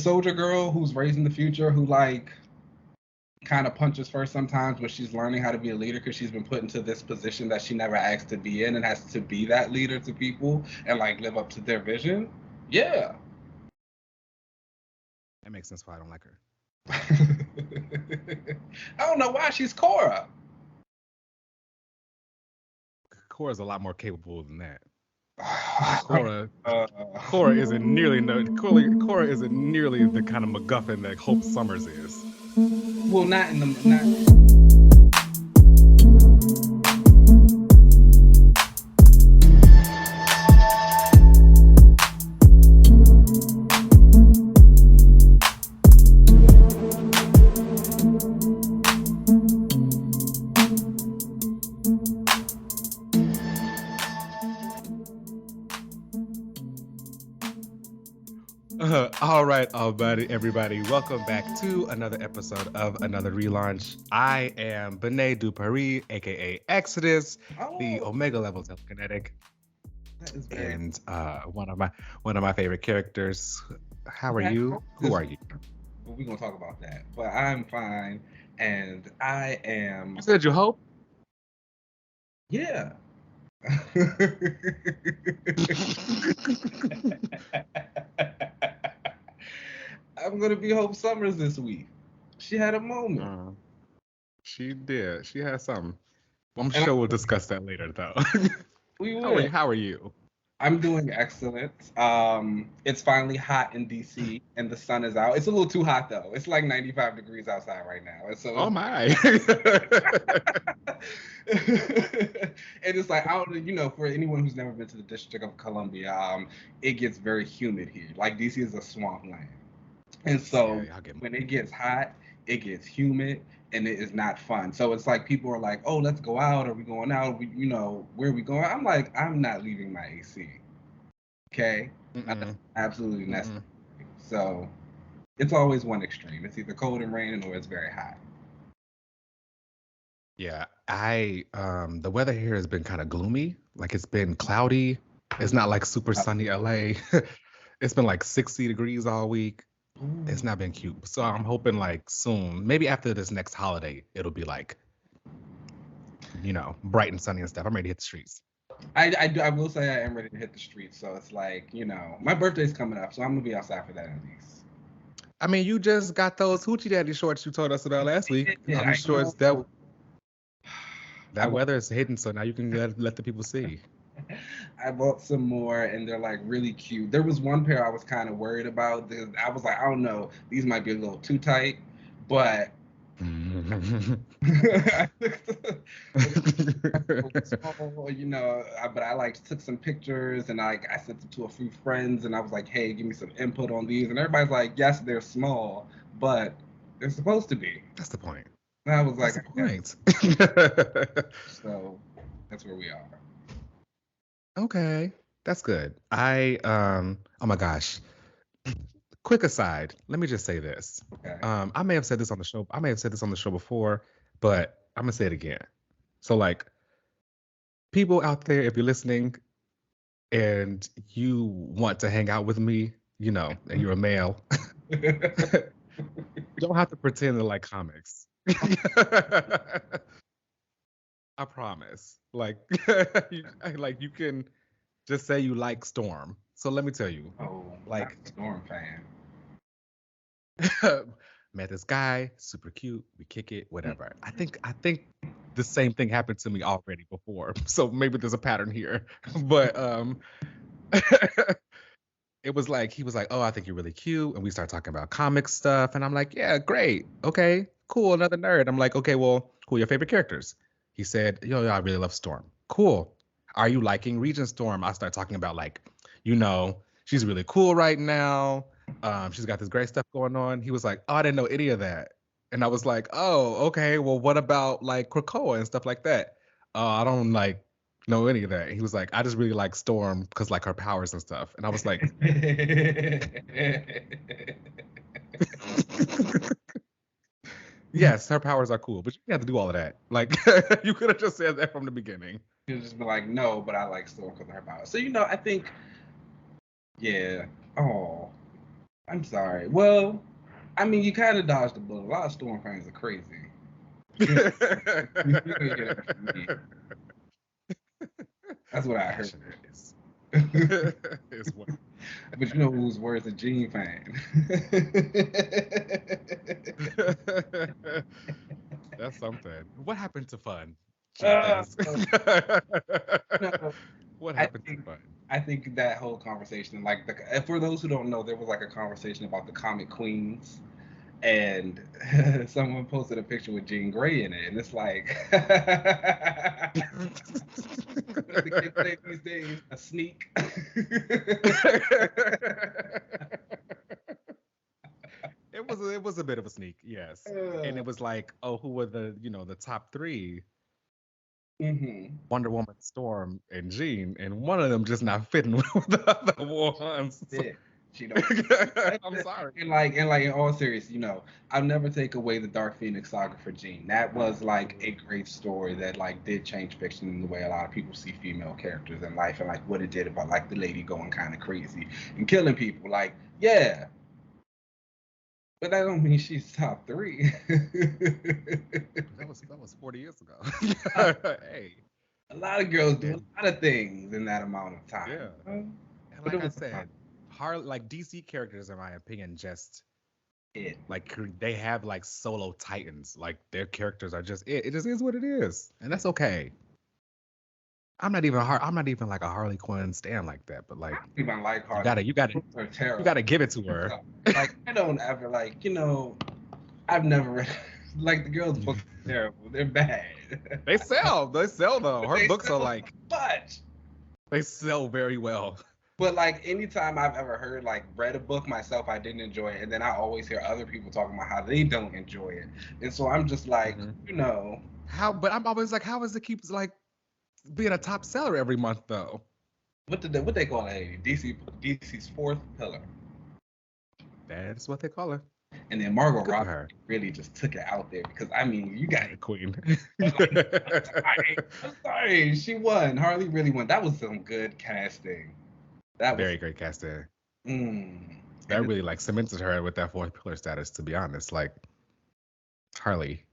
soldier girl who's raised in the future who like kind of punches first sometimes when she's learning how to be a leader because she's been put into this position that she never asked to be in and has to be that leader to people and like live up to their vision. Yeah. That makes sense why I don't like her. I don't know why she's Cora. Cora's a lot more capable than that. Cora. Cora isn't nearly Cora isn't nearly the kind of MacGuffin that Hope Summers is. Well, not in the not. All right, everybody. Welcome back to another episode of another relaunch. I am Benet Duparis, aka Exodus, the Omega level telekinetic, and one of my favorite characters. How are you? Who are you? Well, we're gonna talk about that, but I'm fine, and I am. You said you hope? Yeah. I'm gonna be Hope Summers this week. She had a moment. She did. She had something. I'm sure we'll discuss that later, though. We will. How are you? I'm doing excellent. It's finally hot in DC, and the sun is out. It's a little too hot though. It's like 95 degrees outside right now. And so oh my! And it's like for anyone who's never been to the District of Columbia, it gets very humid here. Like DC is a swampland. And so when it gets hot, it gets humid, and it is not fun. So it's like people are like, "Oh, let's go out. Are we going out? Where are we going?" I'm like, I'm not leaving my AC. Okay, that's absolutely necessary. So it's always one extreme. It's either cold and raining or it's very hot. Yeah, the weather here has been kind of gloomy. Like it's been cloudy. It's not like super sunny LA. It's been like 60 degrees all week. It's not been cute. So I'm hoping like soon, maybe after this next holiday, it'll be like, bright and sunny and stuff. I'm ready to hit the streets. I will say I am ready to hit the streets. So it's like, my birthday's coming up, so I'm gonna be outside for that at least. I mean, you just got those hoochie daddy shorts you told us about last week. Yeah, I'm sure it's that weather is hidden, so now you can let the people see. I bought some more, and they're like really cute. There was one pair I was kind of worried about. I was like, I don't know, these might be a little too tight, but but I like took some pictures and I sent them to a few friends, and I was like, hey, give me some input on these, and everybody's like, yes, they're small, but they're supposed to be. That's the point. And I was that's like, the point. So that's where we are. Okay, that's good. Oh my gosh. Quick aside, let me just say this. Okay. I may have said this on the show. I may have said this on the show before, but I'm gonna say it again. So like, people out there, if you're listening and you want to hang out with me, and you're a male, don't have to pretend to like comics. I promise. Like, you can just say you like Storm. So let me tell you. Oh, like Storm fan. Met this guy, super cute. We kick it, whatever. I think the same thing happened to me already before. So maybe there's a pattern here. But it was like he was like, "Oh, I think you're really cute," and we start talking about comic stuff, and I'm like, "Yeah, great, okay, cool, another nerd." I'm like, "Okay, well, who are your favorite characters?" He said, I really love Storm." Cool. Are you liking Regent Storm? I start talking about like, she's really cool right now. She's got this great stuff going on. He was like, "Oh, I didn't know any of that," and I was like, "Oh, okay. Well, what about like Krakoa and stuff like that?" I don't like know any of that. He was like, "I just really like Storm because like her powers and stuff." And I was like, "Yes, her powers are cool, but you didn't have to do all of that. Like, you could have just said that from the beginning." You just be like, "No, but I like Storm because of her powers." So I think, yeah. Oh, I'm sorry. Well, I mean, you kind of dodged the bullet. A lot of Storm fans are crazy. You know, that's what I heard. It's what. But you know who's worse, a Gene fan. That's something. What happened to fun? No, What happened to fun? I think that whole conversation, like, for those who don't know, there was like a conversation about the comic queens, and someone posted a picture with Jean Grey in it, and it's like, what the kids say these days, a sneak. It was a bit of a sneak, yes. And it was like, oh, who were the top three? Mm-hmm. Wonder Woman, Storm, and Jean, and one of them just not fitting with the other ones. Yeah. She don't. I'm sorry. And like in all seriousness, I'll never take away the Dark Phoenix saga for Jean. That was like a great story that like did change fiction in the way a lot of people see female characters in life, and like what it did about like the lady going kind of crazy and killing people. Like, yeah. But that don't mean she's top 3. That was 40 years ago. Hey. A lot of girls do a lot of things in that amount of time. Yeah. And like I said, like DC characters, in my opinion, just like they have like solo titans. Like their characters are just it just is what it is, and that's okay. I'm not even like a Harley Quinn stan like that, but like, I don't even like Harley. You gotta give it to her. Like, I don't ever like, I've never read like the girls' books are terrible. They're bad. They sell though. Her books are like much. They sell very well. But like anytime I've ever read a book myself, I didn't enjoy it, and then I always hear other people talking about how they don't enjoy it, and so I'm just like, how? But I'm always like, how is it keeps like being a top seller every month though? What they call it? DC's fourth pillar. That's what they call her. And then Margot Robbie really just took it out there because I mean, you got the queen. I'm sorry, she won. Harley really won. That was some good casting. That was very great casting. That really like cemented her with that fourth pillar status. To be honest, like Harley.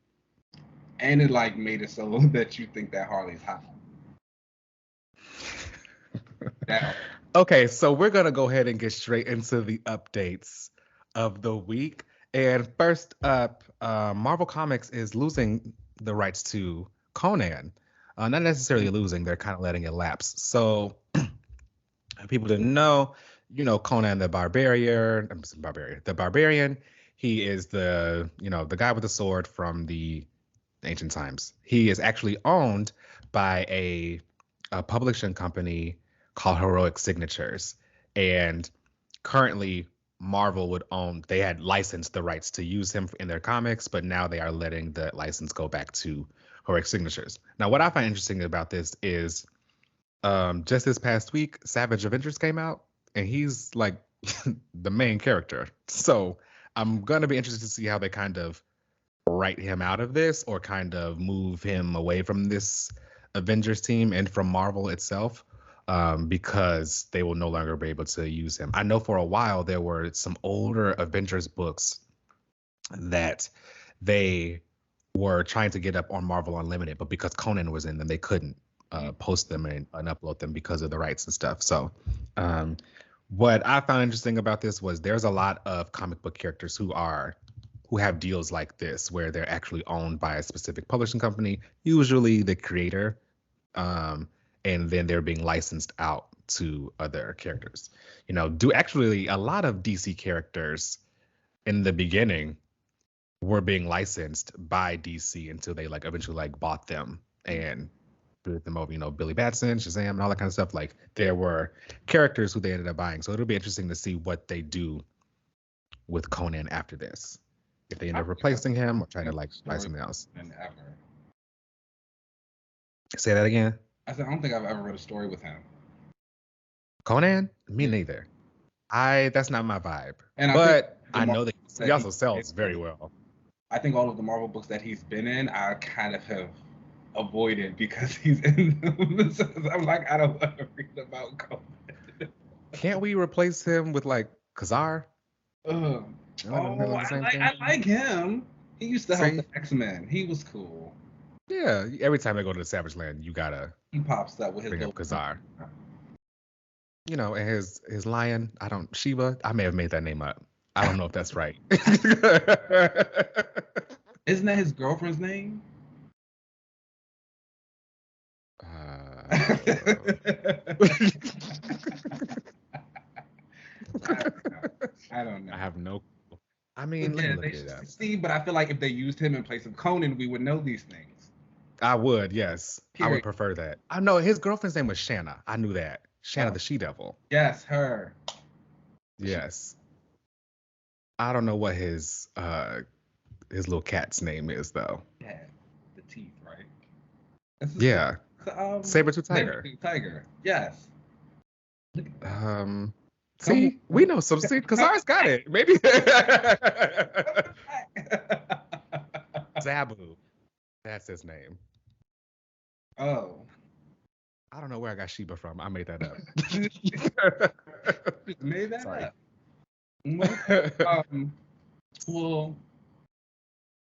And it like made it so that you think that Harley's hot. Okay, so we're gonna go ahead and get straight into the updates of the week. And first up, Marvel Comics is losing the rights to Conan. Not necessarily losing, they're kind of letting it lapse. So people didn't know, Conan the Barbarian. He is the guy with the sword from the ancient times. He is actually owned by a publishing company called Heroic Signatures, and currently Marvel they had licensed the rights to use him in their comics, but now they are letting the license go back to Heroic Signatures. Now, what I find interesting about this is just this past week, Savage Avengers came out, and he's like the main character. So I'm going to be interested to see how they kind of write him out of this or kind of move him away from this Avengers team and from Marvel itself. Because they will no longer be able to use him. I know for a while there were some older Avengers books that they were trying to get up on Marvel Unlimited, but because Conan was in them, they couldn't post them and upload them because of the rights and stuff. So what I found interesting about this was there's a lot of comic book characters who have deals like this where they're actually owned by a specific publishing company, usually the creator. And then they're being licensed out to other characters. Actually a lot of DC characters in the beginning were being licensed by DC until they eventually bought them and put them over, Billy Batson, Shazam, and all that kind of stuff. Like there were characters who they ended up buying. So it'll be interesting to see what they do with Conan after this. If they end up replacing him or try to buy something else. Say that again. I said, I don't think I've ever read a story with him. Conan? Me neither. That's not my vibe. But I know that he also sells very well. I think all of the Marvel books that he's been in, I kind of have avoided because he's in them. So I'm like, I don't want to read about Conan. Can't we replace him with Khazar? Uh, I don't know, the same thing. I like him. He used to help See? the X-Men. He was cool. Yeah, every time I go to the Savage Land, you gotta He pops up with his bring up little. Kazar. And his lion, Shiva, I may have made that name up. I don't know if that's right. Isn't that his girlfriend's name? I don't know. I have no. I mean, let me look it up. See, but I feel like if they used him in place of Conan, we would know these things. I would, yes. Period. I would prefer that. I know his girlfriend's name was Shanna. I knew that. Shanna the She-Devil. Yes, her. Yes. I don't know what his little cat's name is though. Yeah, the teeth, right? Yeah. Saber-tooth tiger. Saber-tooth tiger. Yes. See, we know some. See, Kazar's got it. Maybe. Zabu. That's his name. Oh. I don't know where I got Sheba from. I made that up. Made that Sorry. up. Well,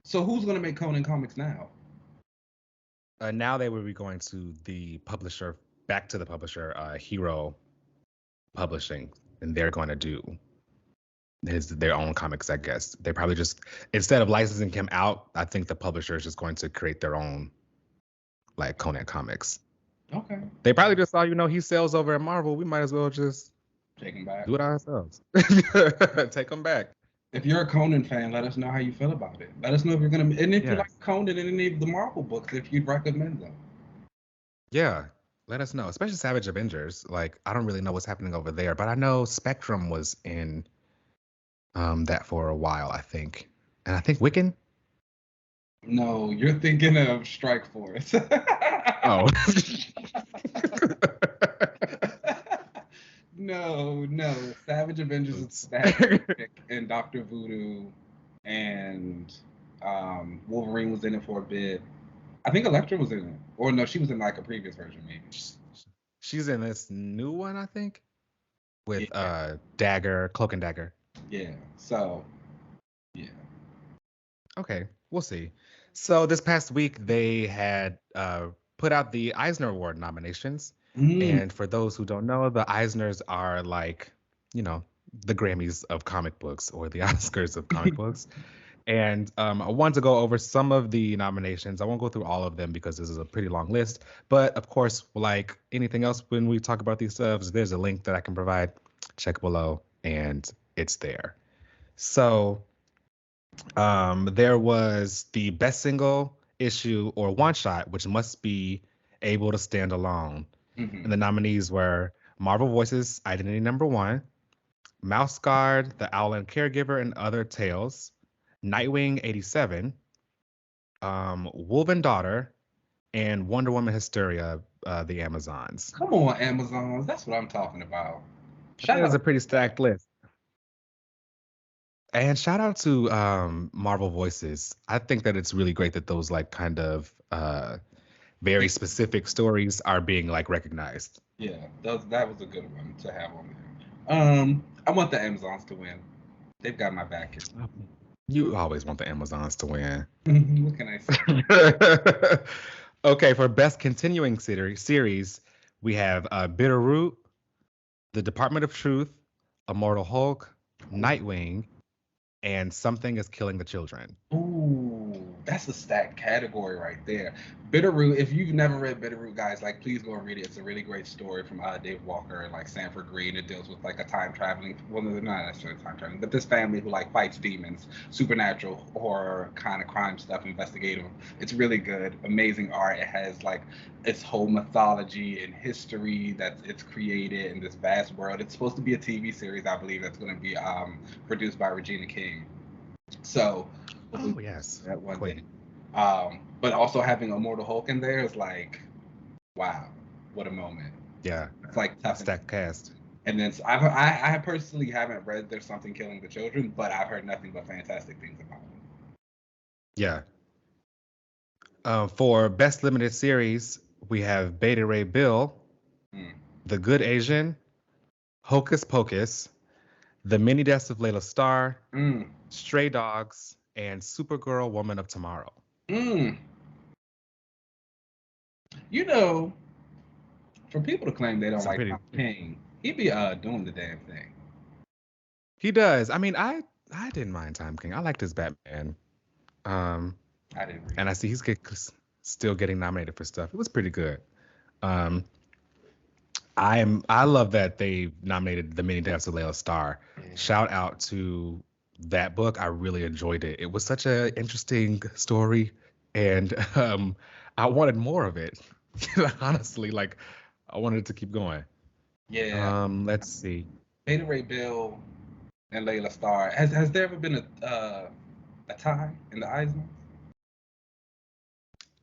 so who's going to make Conan comics now? Now they will be going to the publisher, back to the publisher, Hero Publishing, and they're going to do their own comics, I guess. They probably just, instead of licensing him out, I think the publisher is just going to create their own, like, Conan comics. Okay. They probably just saw, he sells over at Marvel. We might as well just take him back. Do it ourselves. Take him back. If you're a Conan fan, let us know how you feel about it. Let us know if you're gonna, and if you like Conan in any of the Marvel books, if you'd recommend them. Yeah, let us know, especially Savage Avengers. Like, I don't really know what's happening over there, but I know Spectrum was in that for a while, I think, and I think Wiccan. No, you're thinking of Strike Force. Oh. No. Savage Avengers is Static and Dr. Voodoo, and Wolverine was in it for a bit. I think Elektra was in it. Or no, she was in like a previous version, maybe. She's in this new one, I think, with Dagger, Cloak and Dagger. Yeah. So, yeah. Okay, we'll see. So this past week they had put out the Eisner Award nominations. And for those who don't know, the Eisners are like, the Grammys of comic books or the Oscars of comic books. And I want to go over some of the nominations. I won't go through all of them because this is a pretty long list. But of course, like anything else, when we talk about these stuff, there's a link that I can provide. Check below and it's there. So there was the best single, issue, or one shot, which must be able to stand alone. And the nominees were Marvel Voices, Identity Number 1, Mouse Guard, The Owlin Caregiver and Other Tales, Nightwing 87, Wolven Daughter, and Wonder Woman Hysteria, The Amazons. Come on, Amazons. That's what I'm talking about. That is a pretty stacked list. And shout out to Marvel Voices. I think that it's really great that those like kind of very specific stories are being like recognized. Yeah, that was a good one to have on there. I want the Amazons to win. They've got my back. You always want the Amazons to win. What can I say? Okay, for best continuing series, we have Bitterroot, The Department of Truth, Immortal Hulk, Nightwing, and Something is Killing the Children. Ooh, that's a stacked category right there. Bitterroot, if you've never read Bitterroot, guys, like, please go and read it. It's a really great story from Dave Walker and like Sanford Green. It deals with like a time traveling, well, they're not necessarily time traveling, but this family who like fights demons, supernatural horror kind of crime stuff, investigative. It's really good, amazing art. It has like its whole mythology and history that it's created in this vast world. It's supposed to be a TV series, I believe, that's going to be produced by Regina King. So, oh yes, that one thing. But also having Immortal Hulk in there is like, wow, what a moment. Yeah, it's like tough. Stacked cast. And then I personally haven't read There's Something Killing the Children, but I've heard nothing but fantastic things about it. Yeah. For best limited series, we have Beta Ray Bill, The Good Asian, Hocus Pocus, The Many Deaths of Layla Starr, Mm. Stray Dogs, and Supergirl Woman of Tomorrow. Mm. You know, for people to claim they don't like Tom King, he be doing the damn thing. He does. I mean, I didn't mind Tom King. I liked his Batman. I didn't read and it. I see he's still getting nominated for stuff. It was pretty good. I love that they nominated The Many Deaths of Layla Starr. Yeah. Shout out to that book. I really enjoyed it. It was such an interesting story, and I wanted more of it. Honestly, like I wanted it to keep going. Yeah. Let's see. Beta Ray Bill and Layla Starr. Has there ever been a tie in the Eisner?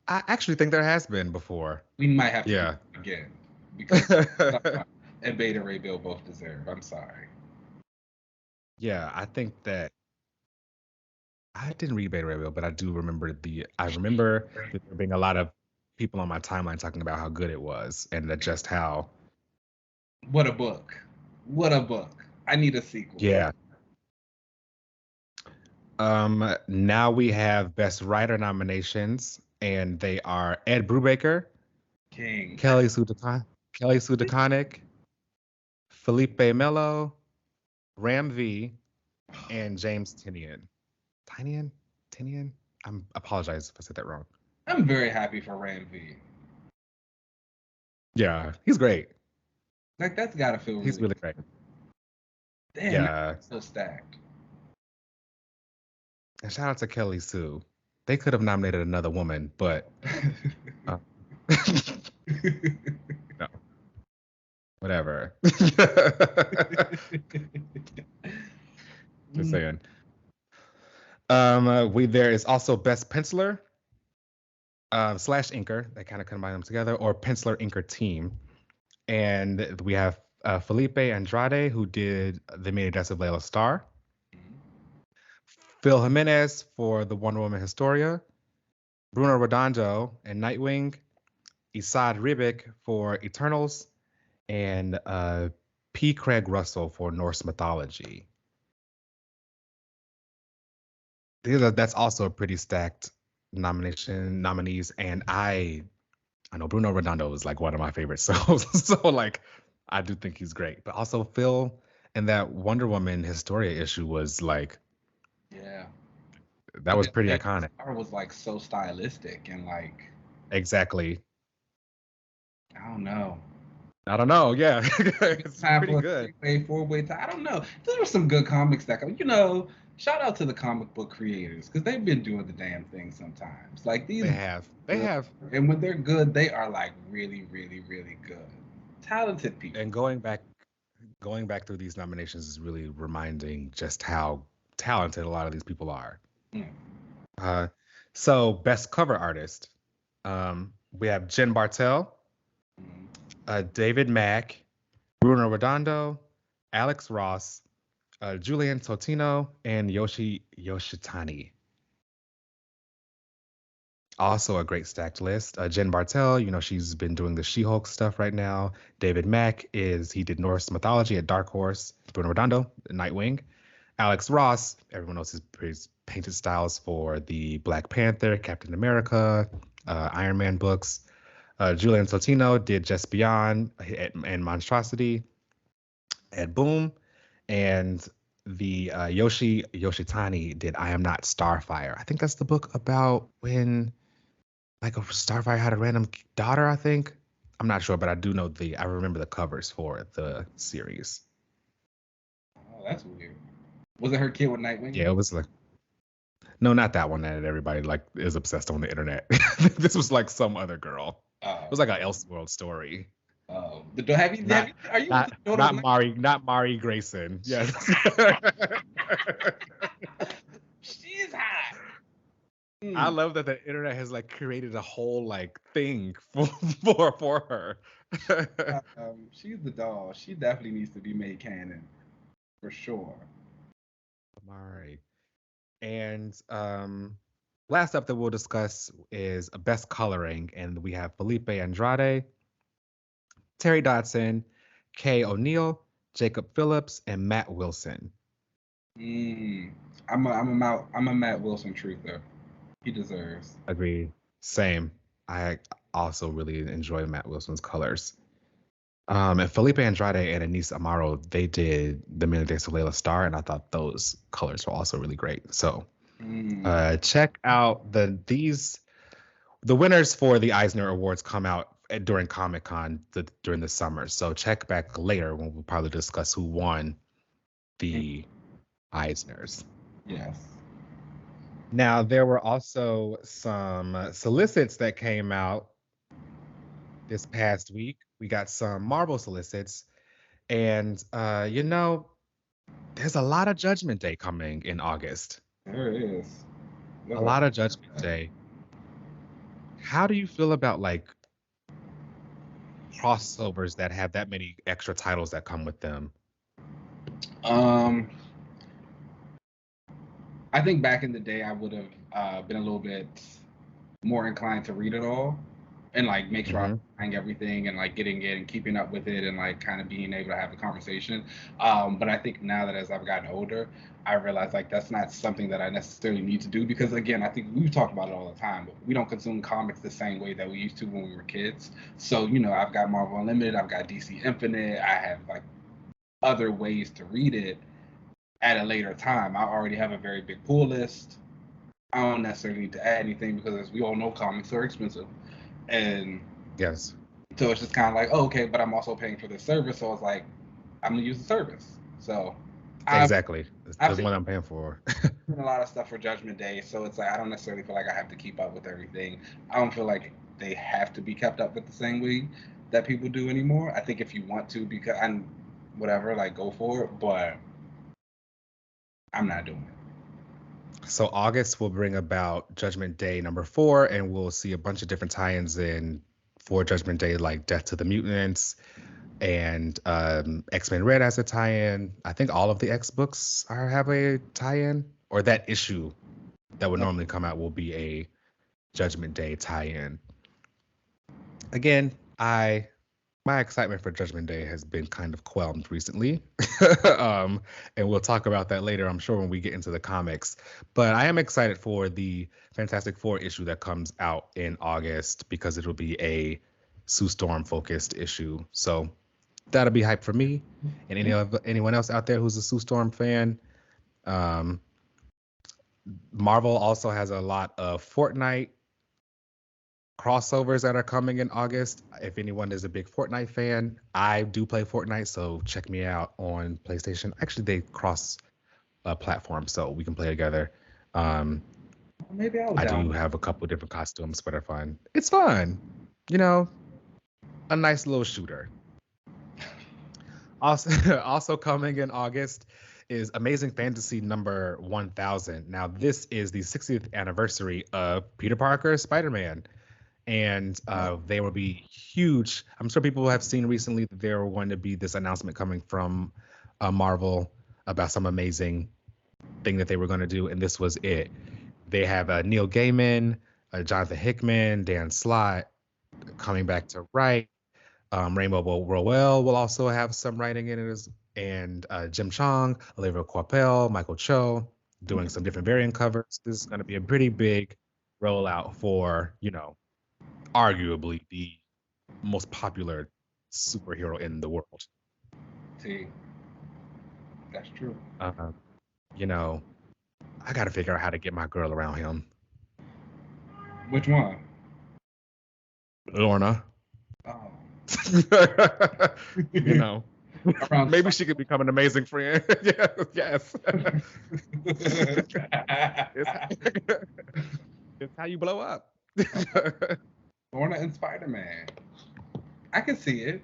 I actually think there has been before. We might have to do it again because and Beta Ray Bill both deserve. I'm sorry. Yeah, I think that I didn't read Beta Ray Bill, but I do remember I remember there being a lot of people on my timeline talking about how good it was and that just how. What a book! What a book! I need a sequel. Yeah. Now we have Best Writer nominations, and they are Ed Brubaker, King, Kelly Sue DeConnick, Felipe Melo, Ram V, and James Tinian. Tinian? I apologize if I said that wrong. I'm very happy for Ram V. Yeah, he's great. Like that's gotta feel. He's really great. Damn, yeah, so stacked. And shout out to Kelly Sue. They could have nominated another woman, but no. Whatever. Just saying. There is also Best Penciler / Inker. They kind of combine them together, or Penciler Inker Team. And we have Felipe Andrade, who did The Many Deaths of Layla Starr. Phil Jimenez for the Wonder Woman Historia. Bruno Redondo and Nightwing. Isad Ribic for Eternals. And P. Craig Russell for Norse Mythology. That's also a pretty stacked nominees, and I know Bruno Redondo is like one of my favorites, so like I do think he's great. But also Phil and that Wonder Woman Historia issue was like, yeah, that was pretty iconic. It was like so stylistic and like exactly. I don't know. Yeah, it's pretty good. Four-way tie. I don't know. There were some good comics that shout out to the comic book creators because they've been doing the damn thing sometimes. Like these, they have, and when they're good, they are like really, really, really good, talented people. And going back through these nominations is really reminding just how talented a lot of these people are. So best cover artist, we have Jen Bartel, David Mack, Bruno Redondo, Alex Ross, Julian Totino, and Yoshi Yoshitani. Also a great stacked list. Jen Bartel, she's been doing the She-Hulk stuff right now. David Mack he did Norse Mythology at Dark Horse. Bruno Redondo, Nightwing. Alex Ross, everyone knows his painted styles for the Black Panther, Captain America, Iron Man books. Julian Totino did Just Beyond and Monstrosity at Boom. And the Yoshi Yoshitani did I Am Not Starfire. I think that's the book about when like a Starfire had a random daughter, I think. I'm not sure, but I do know I remember the covers for the series. Oh, that's weird. Was it her kid with Nightwing? Yeah, it was like, no, not that one that everybody like is obsessed on the internet. This was like some other girl. It was like an Elseworld story. Oh, are you not Mari Grayson? Yes. She's hot. I love that the internet has like created a whole like thing for her. She's the doll. She definitely needs to be made canon, for sure. Mari. And last up that we'll discuss is best coloring, and we have Felipe Andrade, Terry Dodson, Kay O'Neill, Jacob Phillips, and Matt Wilson. I'm a Matt Wilson truther. He deserves. Agreed. Same. I also really enjoy Matt Wilson's colors. And Felipe Andrade and Anise Amaro, they did The Minute They Saw Layla Star, and I thought those colors were also really great. So check out the winners for the Eisner Awards come out during Comic-Con during the summer. So check back later when we'll probably discuss who won the Eisners. Yes. Now, there were also some solicits that came out this past week. We got some Marvel solicits, and there's a lot of Judgment Day coming in August. There is. A lot of Judgment Day. How do you feel about like crossovers that have that many extra titles that come with them? I think back in the day, I would have been a little bit more inclined to read it all and like make sure I'm buying everything and like getting it and keeping up with it and like kind of being able to have the conversation. But I think now that as I've gotten older, I realize like that's not something that I necessarily need to do because again, I think we've talked about it all the time, but we don't consume comics the same way that we used to when we were kids. So, I've got Marvel Unlimited, I've got DC Infinite, I have like other ways to read it at a later time. I already have a very big pull list. I don't necessarily need to add anything because as we all know, comics are expensive. And yes, so it's just kind of like, oh, okay, but I'm also paying for this service, so it's like I'm gonna use the service. So exactly, that's what I'm paying for. A lot of stuff for Judgment Day, so it's like I don't necessarily feel like I have to keep up with everything. I don't feel like they have to be kept up with the same way that people do anymore. I think if you want to, because I'm whatever, like go for it, but I'm not doing it. So August will bring about Judgment Day #4, and we'll see a bunch of different tie-ins for Judgment Day, like Death to the Mutants and X-Men Red has a tie-in. I think all of the X books have a tie-in, or that issue that would normally come out will be a Judgment Day tie-in. Again, my excitement for Judgment Day has been kind of quelled recently. And we'll talk about that later, I'm sure, when we get into the comics. But I am excited for the Fantastic Four issue that comes out in August because it'll be a Sue Storm-focused issue. So that'll be hype for me and anyone else out there who's a Sue Storm fan. Marvel also has a lot of Fortnite crossovers that are coming in August. If anyone is a big Fortnite fan, I do play Fortnite, so check me out on PlayStation. Actually, they cross platforms, so we can play together. Maybe I do have a couple of different costumes, but are fun. It's fun, a nice little shooter. Also coming in August is Amazing Fantasy number 1000. Now, this is the 60th anniversary of Peter Parker's Spider-Man. And they will be huge. I'm sure people have seen recently that there were going to be this announcement coming from Marvel about some amazing thing that they were going to do, and this was it. They have Neil Gaiman, Jonathan Hickman, Dan Slott coming back to write. Rainbow Rowell will also have some writing in it, and Jim Chong, Olivia Coipel, Michael Cho doing some different variant covers. This is going to be a pretty big rollout for, arguably the most popular superhero in the world. See, that's true. I got to figure out how to get my girl around him. Which one? Lorna. Oh. Maybe she could become an amazing friend. Yes. It's how you blow up. Lorna and Spider-Man. I can see it.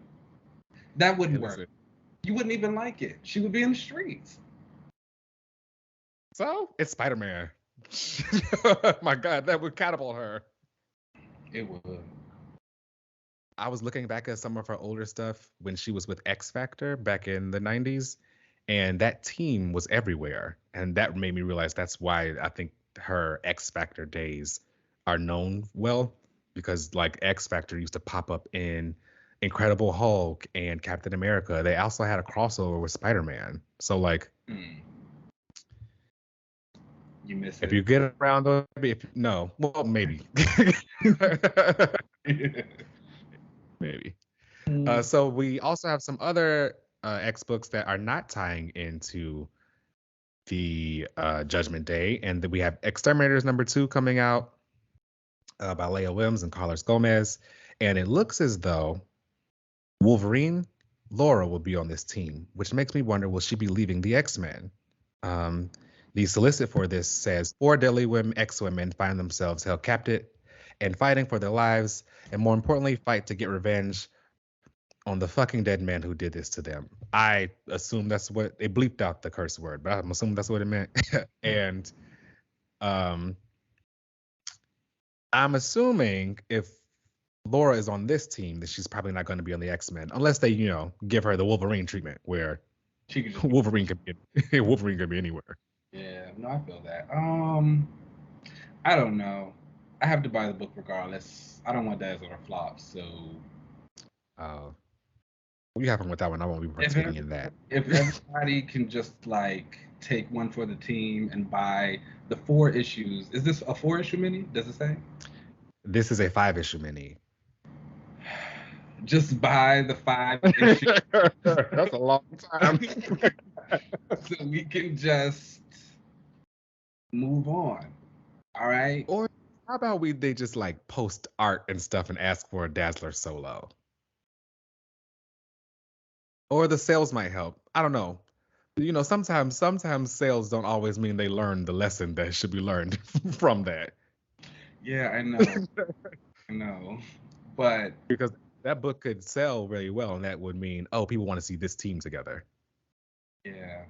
That wouldn't work. You wouldn't even like it. She would be in the streets. So it's Spider-Man. My God, that would catapult her. It would. I was looking back at some of her older stuff when she was with X Factor back in the 90s, and that team was everywhere. And that made me realize that's why I think her X Factor days are known well, because like X Factor used to pop up in Incredible Hulk and Captain America. They also had a crossover with Spider-Man. So like, you miss if it. you get around those, maybe. Maybe. So we also have some other X books that are not tying into the Judgment Day, and then we have Exterminators #2 coming out by Leah Williams and Carlos Gomez, and it looks as though Wolverine Laura will be on this team, which makes me wonder, will she be leaving the X-Men? The solicit for this says 4 deadly X-women find themselves held captive and fighting for their lives, and more importantly, fight to get revenge on the fucking dead man who did this to them. I assume that's what they bleeped out the curse word, but I'm assuming that's what it meant. And I'm assuming if Laura is on this team, that she's probably not going to be on the X-Men unless they, give her the Wolverine treatment where Wolverine could be anywhere. Yeah, no, I feel that. I don't know. I have to buy the book regardless. I don't want that as a flop, so. You happen with that one? I won't be participating in that. If everybody can just like take one for the team and buy the 4 issues, is this a 4-issue mini? Does it say? This is a 5-issue mini. Just buy the 5 issues. That's a long time. So we can just move on. All right. Or how about they just like post art and stuff and ask for a Dazzler solo? Or the sales might help. I don't know. Sometimes sales don't always mean they learn the lesson that should be learned from that. Yeah, I know. I know. But because that book could sell really well, and that would mean, people want to see this team together. Yeah,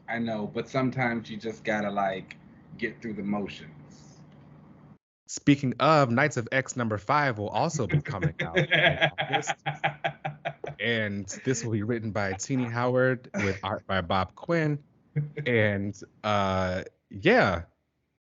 I know. But sometimes you just gotta like get through the motions. Speaking of, Knights of X #5 will also be coming out in August. And this will be written by Teenie Howard with art by Bob Quinn. And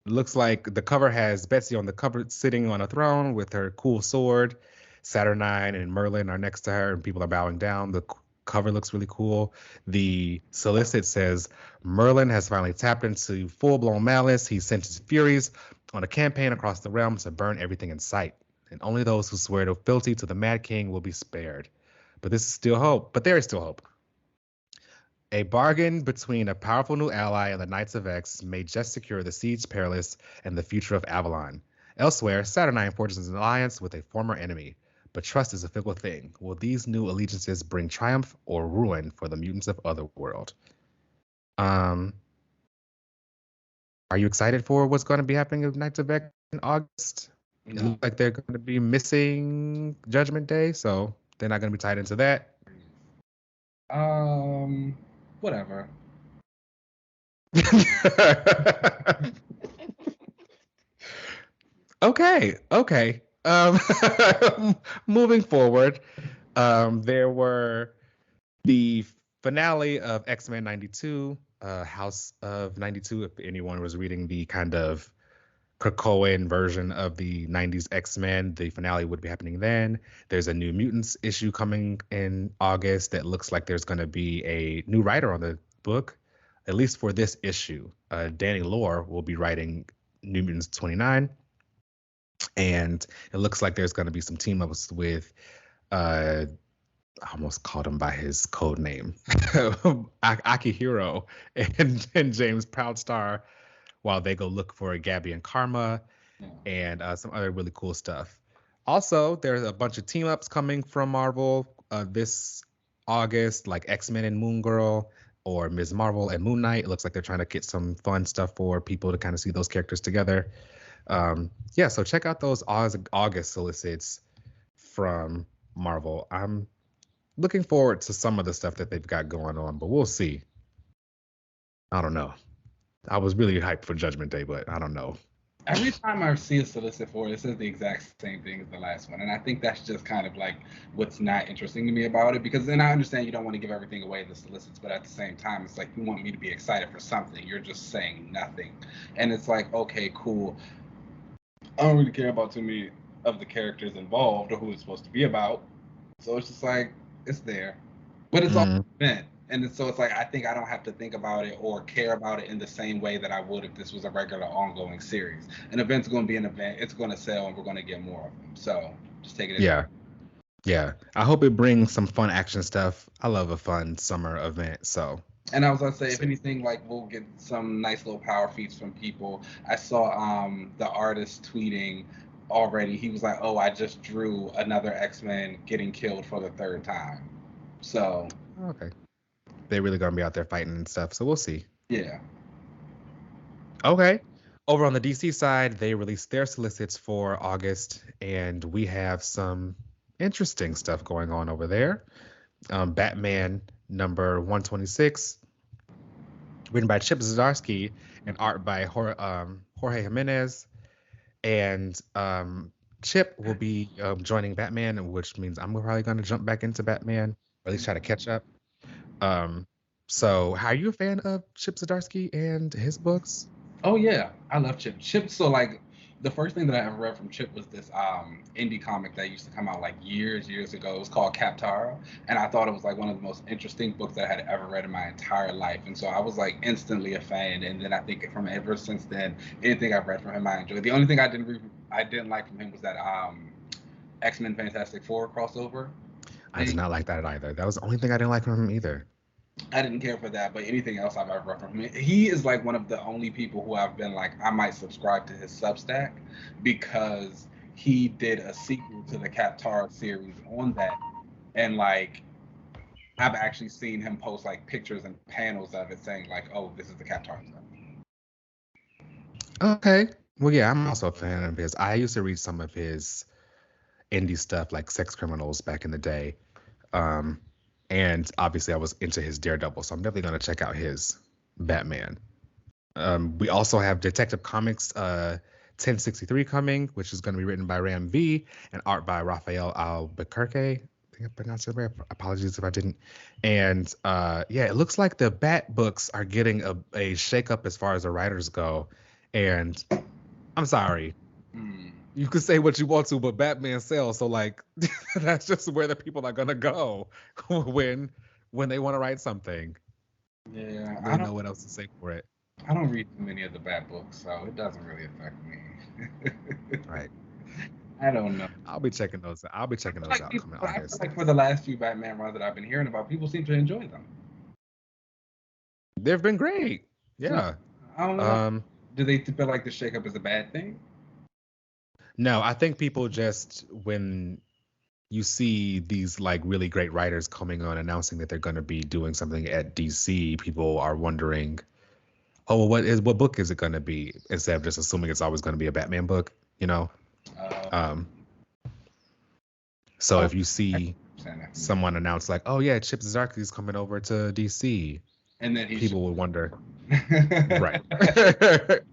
looks like the cover has Betsy on the cover sitting on a throne with her cool sword. Saturnine and Merlin are next to her and people are bowing down. The cover looks really cool. The solicit says Merlin has finally tapped into full-blown malice. He sent his furies on a campaign across the realm to burn everything in sight. And only those who swear fealty to the Mad King will be spared. But there is still hope. A bargain between a powerful new ally and the Knights of X may just secure the Siege Perilous and the future of Avalon. Elsewhere, Saturnine forges an alliance with a former enemy. But trust is a fickle thing. Will these new allegiances bring triumph or ruin for the mutants of Otherworld? Are you excited for what's going to be happening with Knights of X in August? No. It looks like they're going to be missing Judgment Day, so they're not going to be tied into that. Whatever. Okay. Moving forward, there were the finale of X-Men 92, House of 92, if anyone was reading the kind of Krakoan version of the 90s X-Men, the finale would be happening then. There's a New Mutants issue coming in August that looks like there's going to be a new writer on the book, at least for this issue. Danny Lore will be writing New Mutants 29. And it looks like there's going to be some team ups with, I almost called him by his code name, Akihiro and James Proudstar, while they go look for Gabby and Karma and some other really cool stuff. Also, there's a bunch of team ups coming from Marvel this August, like X-Men and Moon Girl or Ms. Marvel and Moon Knight. It looks like they're trying to get some fun stuff for people to kind of see those characters together. So check out those August solicits from Marvel. I'm looking forward to some of the stuff that they've got going on, but we'll see. I don't know. I was really hyped for Judgment Day, but I don't know. Every time I see a solicit for it, it says the exact same thing as the last one. And I think that's just kind of like what's not interesting to me about it. Because then I understand you don't want to give everything away to the solicits, but at the same time, it's like you want me to be excited for something. You're just saying nothing. And it's like, okay, cool. I don't really care about too many of the characters involved or who it's supposed to be about. So it's just like it's there, but it's all event, and so it's like I think I don't have to think about it or care about it in the same way that I would if this was a regular ongoing series. An event's going to be an event; it's going to sell, and we're going to get more of them. So just take it. Yeah. I hope it brings some fun action stuff. I love a fun summer event. So. And I was gonna say, if anything, like we'll get some nice little power feats from people. I saw the artist tweeting already. He was like, "Oh, I just drew another X-Men getting killed for the third time." So okay, they're really gonna be out there fighting and stuff. So we'll see. Yeah. Okay. Over on the DC side, they released their solicits for August, and we have some interesting stuff going on over there. Batman number 126, written by Chip Zdarsky and art by Jorge Jimenez. And Chip will be joining Batman, which means I'm probably going to jump back into Batman, or at least try to catch up. So, are you a fan of Chip Zdarsky and his books? Oh yeah, I love Chip. Chip, so like the first thing that I ever read from Chip was this indie comic that used to come out like years ago. It was called Captara, and I thought it was like one of the most interesting books that I had ever read in my entire life. And so I was like instantly a fan. And then I think from ever since then, anything I've read from him, I enjoyed. The only thing I didn't like from him was that X-Men Fantastic Four crossover. I did not like that either. That was the only thing I didn't like from him either. I didn't care for that, but anything else I've ever read from him, he is like one of the only people who I've been like, I might subscribe to his Substack because he did a sequel to the Captara series on that, and like I've actually seen him post like pictures and panels of it saying like, oh, this is the Captara stuff. Okay, well yeah, I'm also a fan of his. I used to read some of his indie stuff like Sex Criminals back in the day. And obviously I was into his Daredevil, so I'm definitely going to check out his Batman. We also have Detective Comics 1063 coming, which is going to be written by Ram V and art by Rafael Albuquerque. I think I pronounced it right. Apologies if I didn't. And yeah, it looks like the Bat books are getting a shakeup as far as the writers go. And I'm sorry. You could say what you want to, but Batman sells. So like, that's just where the people are gonna go when they want to write something. Yeah, I don't know what else to say for it. I don't read too many of the Bat books, so it doesn't really affect me. Right. I don't know. I'll be checking those out. Coming August. Like for the last few Batman runs that I've been hearing about, people seem to enjoy them. They've been great. Yeah. I don't know. Do they feel like the shakeup is a bad thing? No, I think people just, when you see these like really great writers coming on announcing that they're going to be doing something at DC, people are wondering, oh, well, what book is it going to be? Instead of just assuming it's always going to be a Batman book, you know? So if you see someone announce like, oh yeah, Chip Zdarsky is coming over to DC, and then people would wonder. Right.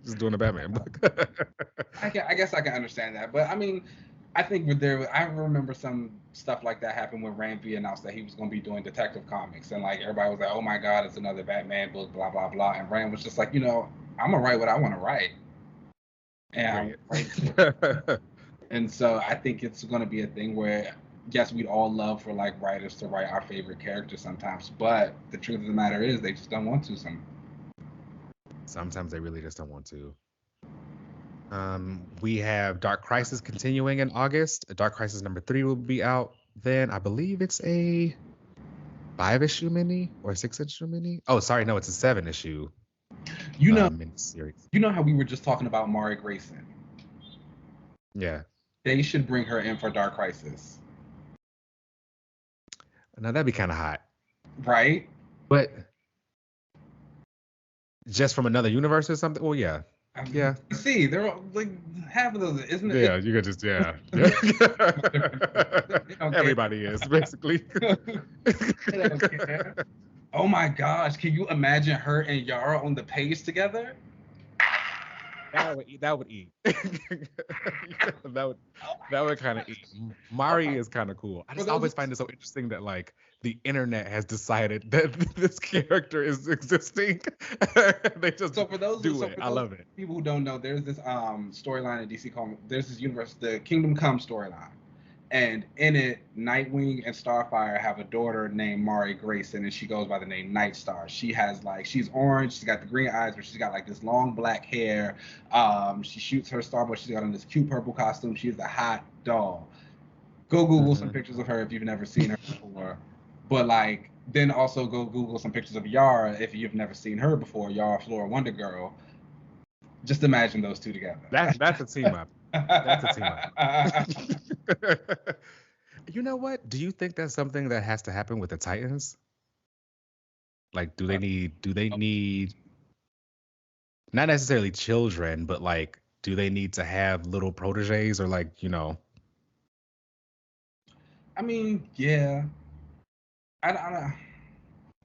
Just doing a Batman book. I guess I can understand that. But I mean, I think I remember some stuff like that happened when Rampy announced that he was going to be doing Detective Comics. And like everybody was like, oh my God, it's another Batman book, blah, blah, blah. And Ram was just like, I'm going to write what I want to write. And and so I think it's going to be a thing where, yes, we'd all love for like writers to write our favorite characters sometimes. But the truth of the matter is they just don't want to Sometimes they really just don't want to. We have Dark Crisis continuing in August. Dark Crisis number 3 will be out then. I believe it's a 5-issue mini or a 6-issue mini. Oh, sorry, no, it's a 7-issue. Miniseries. You know how we were just talking about Mari Grayson? Yeah. They should bring her in for Dark Crisis. Now that'd be kind of hot. Right? But just from another universe or something? Well, yeah. Yeah. See, they're like half of those, isn't it? Yeah, you could just, yeah. Everybody is, basically. Oh my gosh, can you imagine her and Yara on the page together? That would eat. That would kind of eat. Mari is kind of cool. I just always find it so interesting that like the internet has decided that this character is existing. They just do it. I love it. People who don't know, there's this storyline in DC Comics. There's this universe, the Kingdom Come storyline, And in it, Nightwing and Starfire have a daughter named Mari Grayson, and she goes by the name Nightstar. She has like, she's orange, she's got the green eyes, but she's got like this long black hair. She shoots her Starboy. She's got on this cute purple costume. She's a hot doll. Go Google some pictures of her if you've never seen her before. But like, then also go Google some pictures of Yara if you've never seen her before. Yara Flora Wonder Girl. Just imagine those two together. That's a team up. That's a team up. You know what? Do you think that's something that has to happen with the Titans? Like, do they need not necessarily children, but like, do they need to have little proteges or like, you know? I mean, yeah. I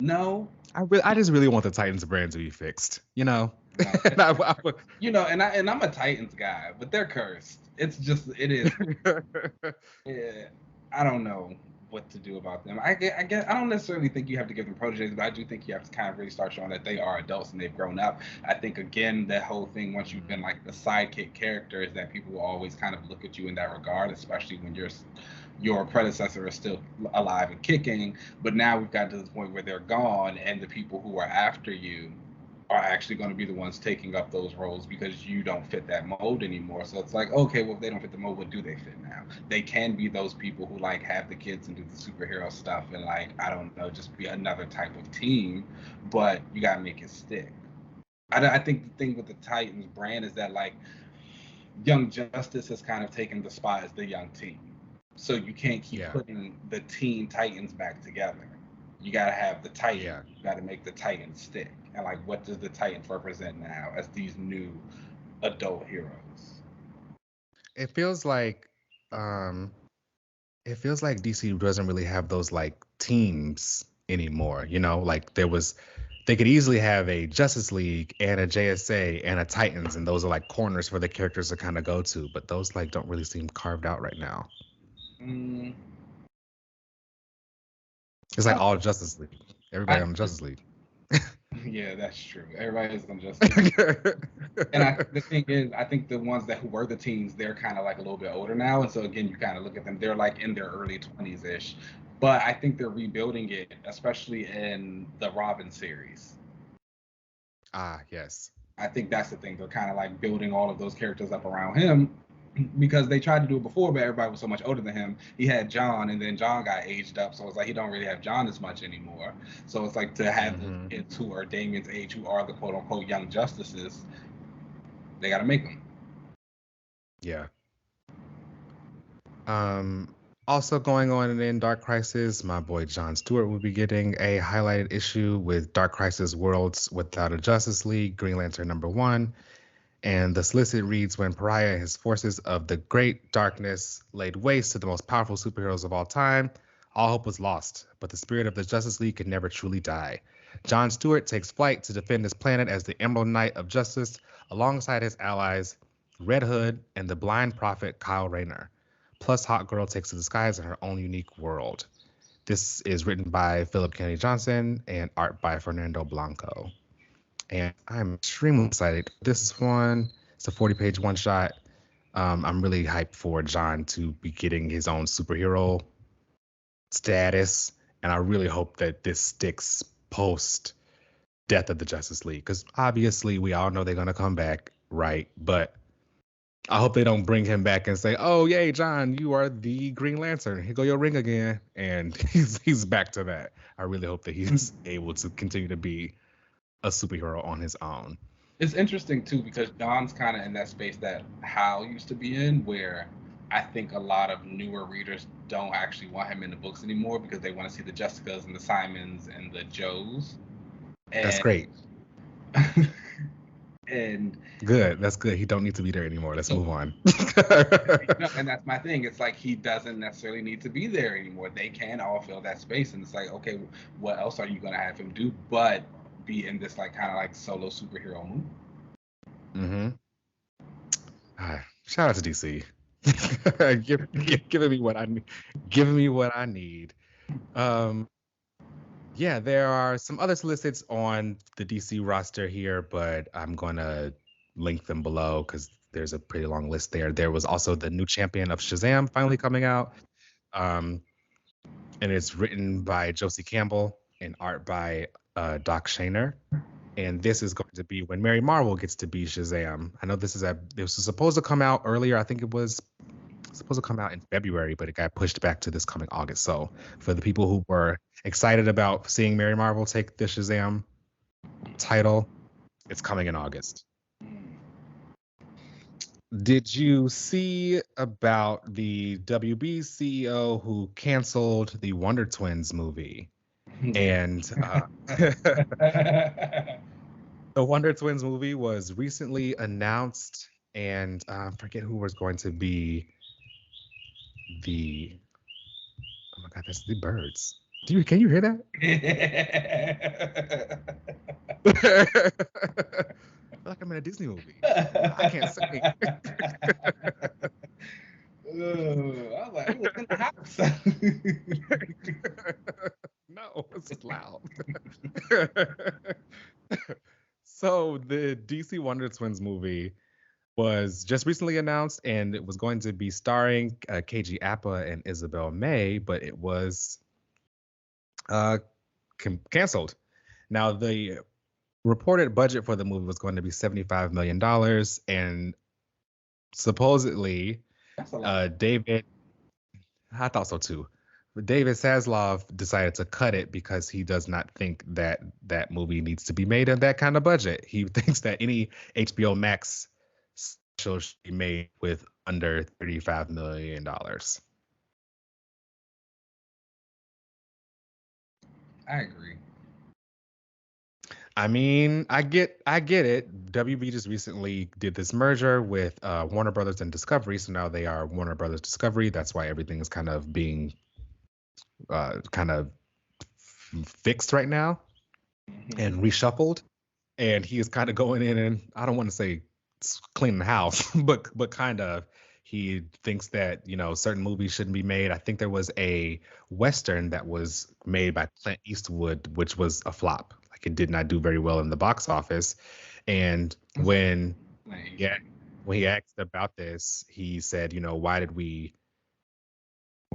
no. I just really want the Titans brand to be fixed, you know? No, you know, and I'm a Titans guy, but they're cursed. It is. Yeah, I don't know what to do about them. I don't necessarily think you have to give them proteges, but I do think you have to kind of really start showing that they are adults and they've grown up. I think again, that whole thing, once you've been like the sidekick character, is that people will always kind of look at you in that regard, especially when your predecessor is still alive and kicking. But now we've got to this point where they're gone, and the people who are after you are actually going to be the ones taking up those roles because you don't fit that mold anymore. So it's like, okay, well, if they don't fit the mold, what do they fit now? They can be those people who like have the kids and do the superhero stuff and like, I don't know, just be another type of team, but you got to make it stick. I think the thing with the Titans brand is that like Young Justice has kind of taken the spot as the young team. So you can't keep putting the Teen Titans back together. You got to have the Titans. Yeah. You got to make the Titans stick. And like, what does the Titans represent now as these new adult heroes? It feels like DC doesn't really have those like teams anymore. You know, like they could easily have a Justice League and a JSA and a Titans, and those are like corners for the characters to kind of go to. But those like don't really seem carved out right now. It's like all Justice League. Everybody on Justice League. Yeah, that's true. Everybody's on Justice League. And the thing is, I think the ones who were the teens, they're kind of like a little bit older now. And so again, you kind of look at them, they're like in their early 20s-ish. But I think they're rebuilding it, especially in the Robin series. Ah, yes. I think that's the thing. They're kind of like building all of those characters up around him, because they tried to do it before, but everybody was so much older than him. He had John, and then John got aged up, so it's like he don't really have John as much anymore. So it's like to have the kids who are Damian's age, who are the quote-unquote young justices, they got to make them. Yeah. Also going on in Dark Crisis, my boy Jon Stewart will be getting a highlighted issue with Dark Crisis Worlds Without a Justice League, Green Lantern #1. And the solicit reads, when Pariah and his forces of the great darkness laid waste to the most powerful superheroes of all time, all hope was lost, but the spirit of the Justice League could never truly die. Jon Stewart takes flight to defend his planet as the Emerald Knight of Justice, alongside his allies, Red Hood and the blind prophet Kyle Rayner. Plus, Hawkgirl takes to the skies in her own unique world. This is written by Philip Kennedy Johnson and art by Fernando Blanco. And I'm extremely excited. This one, it's a 40-page one-shot. I'm really hyped for Jon to be getting his own superhero status. And I really hope that this sticks post Death of the Justice League. Because obviously we all know they're going to come back, right? But I hope they don't bring him back and say, oh, yay, Jon, you are the Green Lantern. Here go your ring again. And he's back to that. I really hope that he's able to continue to be a superhero on his own. It's interesting too, because Jon's kind of in that space that Hal used to be in, where I think a lot of newer readers don't actually want him in the books anymore because they want to see the Jessicas and the Simons and the Joes. And, that's great. And good. That's good. He don't need to be there anymore. Let's move on. And that's my thing. It's like he doesn't necessarily need to be there anymore. They can all fill that space. And it's like, okay, what else are you going to have him do but be in this like kind of like solo superhero movie? Shout out to DC. giving me what I need. Giving me what I need. Yeah, there are some other solicits on the DC roster here, but I'm gonna link them below because there's a pretty long list there. There was also the new champion of Shazam finally coming out. And it's written by Josie Campbell and art by Doc Shaner. And this is going to be when Mary Marvel gets to be Shazam. I know this was supposed to come out earlier. I think it was supposed to come out in February, but it got pushed back to this coming August. So for the people who were excited about seeing Mary Marvel take the Shazam title, it's coming in August. Did you see about the WB CEO who canceled the Wonder Twins movie? And the Wonder Twins movie was recently announced, and I forget who was going to be the. Oh my God, that's the birds. Can you hear that? I feel like I'm in a Disney movie. I can't sing. I was like, who was in the house? No, it's just loud. So the DC Wonder Twins movie was just recently announced, and it was going to be starring KG Appa and Isabel May, but it was canceled. Now, the reported budget for the movie was going to be $75 million, and supposedly David, I thought so too, but David Zaslav decided to cut it because he does not think that that movie needs to be made in that kind of budget. He thinks that any HBO Max special should be made with under $35 million. I agree. I mean, I get it. WB just recently did this merger with Warner Brothers and Discovery, so now they are Warner Brothers Discovery. That's why everything is kind of being fixed right now and reshuffled. And he is kind of going in and I don't want to say cleaning the house, but kind of. He thinks that, certain movies shouldn't be made. I think there was a Western that was made by Clint Eastwood, which was a flop. Like, it did not do very well in the box office. And when he asked about this, he said,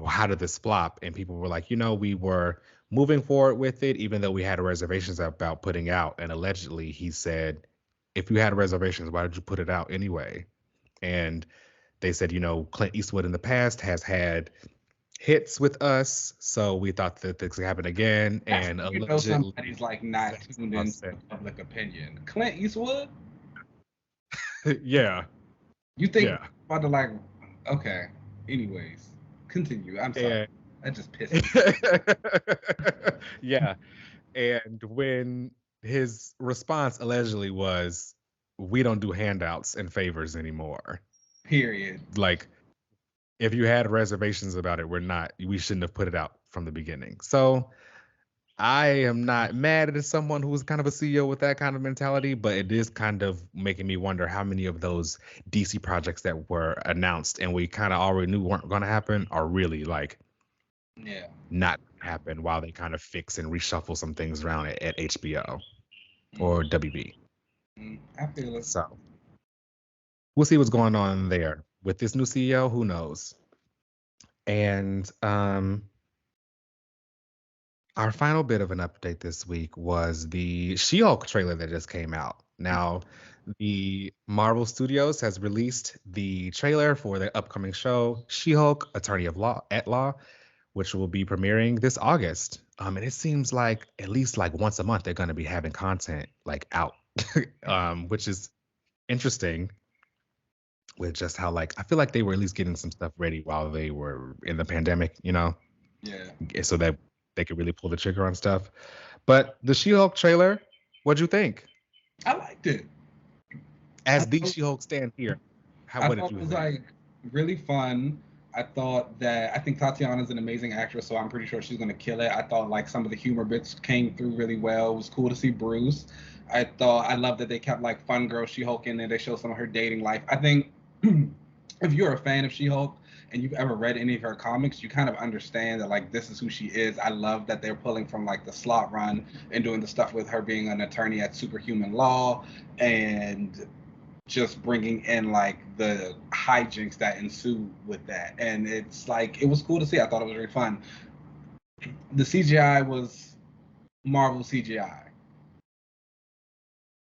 how did this flop? And people were like, we were moving forward with it, even though we had reservations about putting out. And allegedly he said, if you had reservations, why did you put it out anyway? And they said, Clint Eastwood in the past has had hits with us, so we thought that this could happen again. And somebody's like not tuned into public opinion. Clint Eastwood? Yeah. You think about the okay. Anyways, continue. I'm sorry. That just pissed me. Yeah. And when his response allegedly was, we don't do handouts and favors anymore. Period. Like, if you had reservations about it, we shouldn't have put it out from the beginning. So I am not mad at someone who's kind of a CEO with that kind of mentality, but it is kind of making me wonder how many of those DC projects that were announced and we kind of already knew weren't going to happen are really not happen while they kind of fix and reshuffle some things around at HBO or WB. I feel it. So we'll see what's going on there with this new CEO. Who knows? And our final bit of an update this week was the She-Hulk trailer that just came out. Now, the Marvel Studios has released the trailer for the upcoming show, She-Hulk, Attorney at Law, which will be premiering this August. And it seems like at least once a month they're going to be having content out, which is interesting. With just how I feel like they were at least getting some stuff ready while they were in the pandemic, Yeah. So that they could really pull the trigger on stuff. But the She-Hulk trailer, what'd you think? I liked it. As the She-Hulk stand here, what did you think? It was really fun. I think Tatiana's an amazing actress, so I'm pretty sure she's gonna kill it. I thought some of the humor bits came through really well. It was cool to see Bruce. I love that they kept fun girl She-Hulk in there. They show some of her dating life. I think if you're a fan of She-Hulk and you've ever read any of her comics, you kind of understand that this is who she is. I love that they're pulling from the slot run and doing the stuff with her being an attorney at Superhuman Law and just bringing in the hijinks that ensued with that. And it's like, it was cool to see. I thought it was really fun. The CGI was Marvel CGI.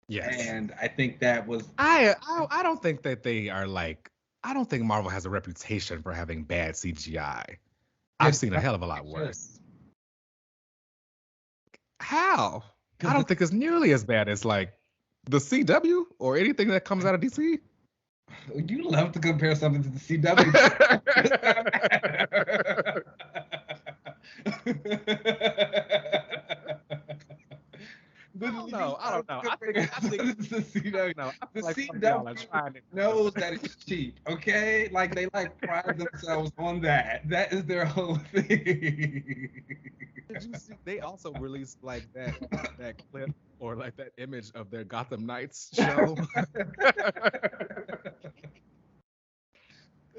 Yes. And I think that was... I don't think that they are like... I don't think Marvel has a reputation for having bad CGI. I've seen a hell of a lot worse. How? I don't think it's nearly as bad as like the CW or anything that comes out of DC. You love to compare something to the CW. I don't know. I think the CW. No, the like CW knows that it's cheap. Okay, like they like pride themselves on that. That is their whole thing. Did you see? They also released like that clip or like that image of their Gotham Knights show.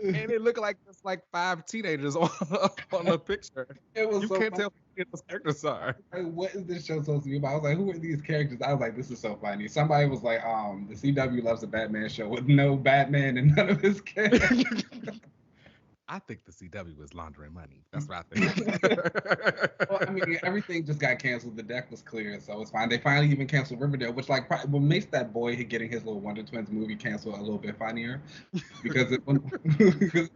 And it looked like just like 5 teenagers on the picture. It was you so can't funny. tell who those characters are. Like, what is this show supposed to be about? I was like, who are these characters? I was like, this is so funny. Somebody was like, the CW loves a Batman show with no Batman and none of his characters. I think the CW is laundering money. That's what I think. Well, I mean, everything just got canceled. The deck was clear, so it's fine. They finally even canceled Riverdale, which like what makes that boy getting his little Wonder Twins movie canceled a little bit funnier, because it's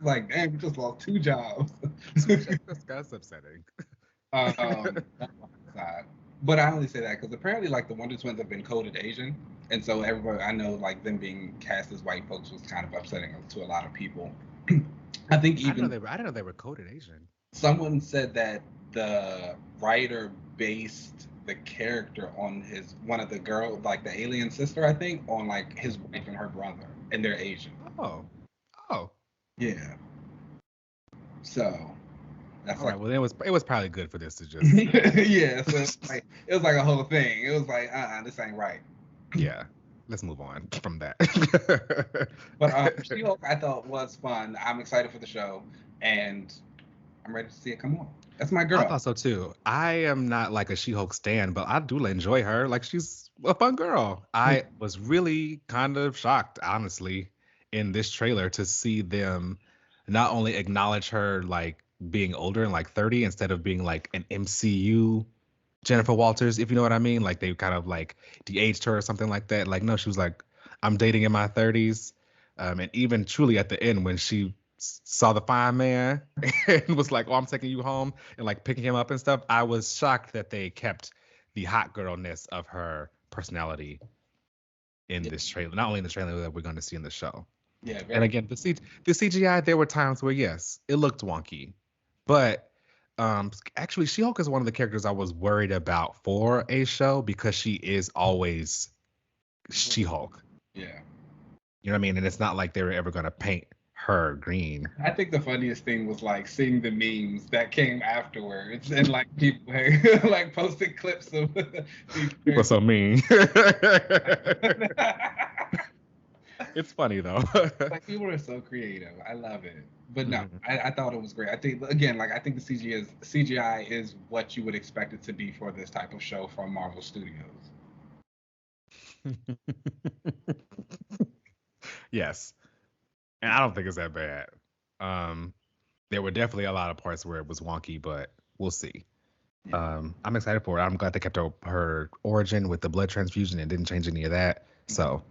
like, damn, we just lost 2 jobs. That's upsetting. But I only say that because apparently, like, the Wonder Twins have been coded Asian, and so everybody, I know, like, them being cast as white folks was kind of upsetting to a lot of people. I think even I didn't know they were coded Asian. Someone said that the writer based the character on one of the girl, like the alien sister, I think, on like his wife and her brother, and they're Asian. Oh, yeah. So that's all right. Well, it was probably good for this to just yeah. So it was like a whole thing. It was like, this ain't right. Yeah. Let's move on from that. But She-Hulk, I thought, was fun. I'm excited for the show, and I'm ready to see it come on. That's my girl. I thought so too. I am not like a She-Hulk stan, but I do enjoy her. Like, she's a fun girl. I was really kind of shocked, honestly, in this trailer to see them not only acknowledge her like being older and like 30 instead of being like an MCU Jennifer Walters, if you know what I mean. Like, they kind of like de-aged her or something like that. Like, no, she was like, I'm dating in my 30s. And even truly at the end when she saw the fine man and was like, oh, I'm taking you home, and like picking him up and stuff, I was shocked that they kept the hot girlness of her personality in this trailer. Not only in the trailer that we're going to see in the show. Yeah. And again, the CGI, there were times where, yes, it looked wonky. But actually, She-Hulk is one of the characters I was worried about for a show because she is always She-Hulk. Yeah. You know what I mean? And it's not like they were ever going to paint her green. I think the funniest thing was like seeing the memes that came afterwards, and like people like posted clips of these People so mean. It's funny though. Like, people are so creative. I love it. But no, I thought it was great. I think, again, like, I think the CGI is what you would expect it to be for this type of show from Marvel Studios. Yes. And I don't think it's that bad. There were definitely a lot of parts where it was wonky, but we'll see. Yeah. I'm excited for it. I'm glad they kept her origin with the blood transfusion and didn't change any of that. So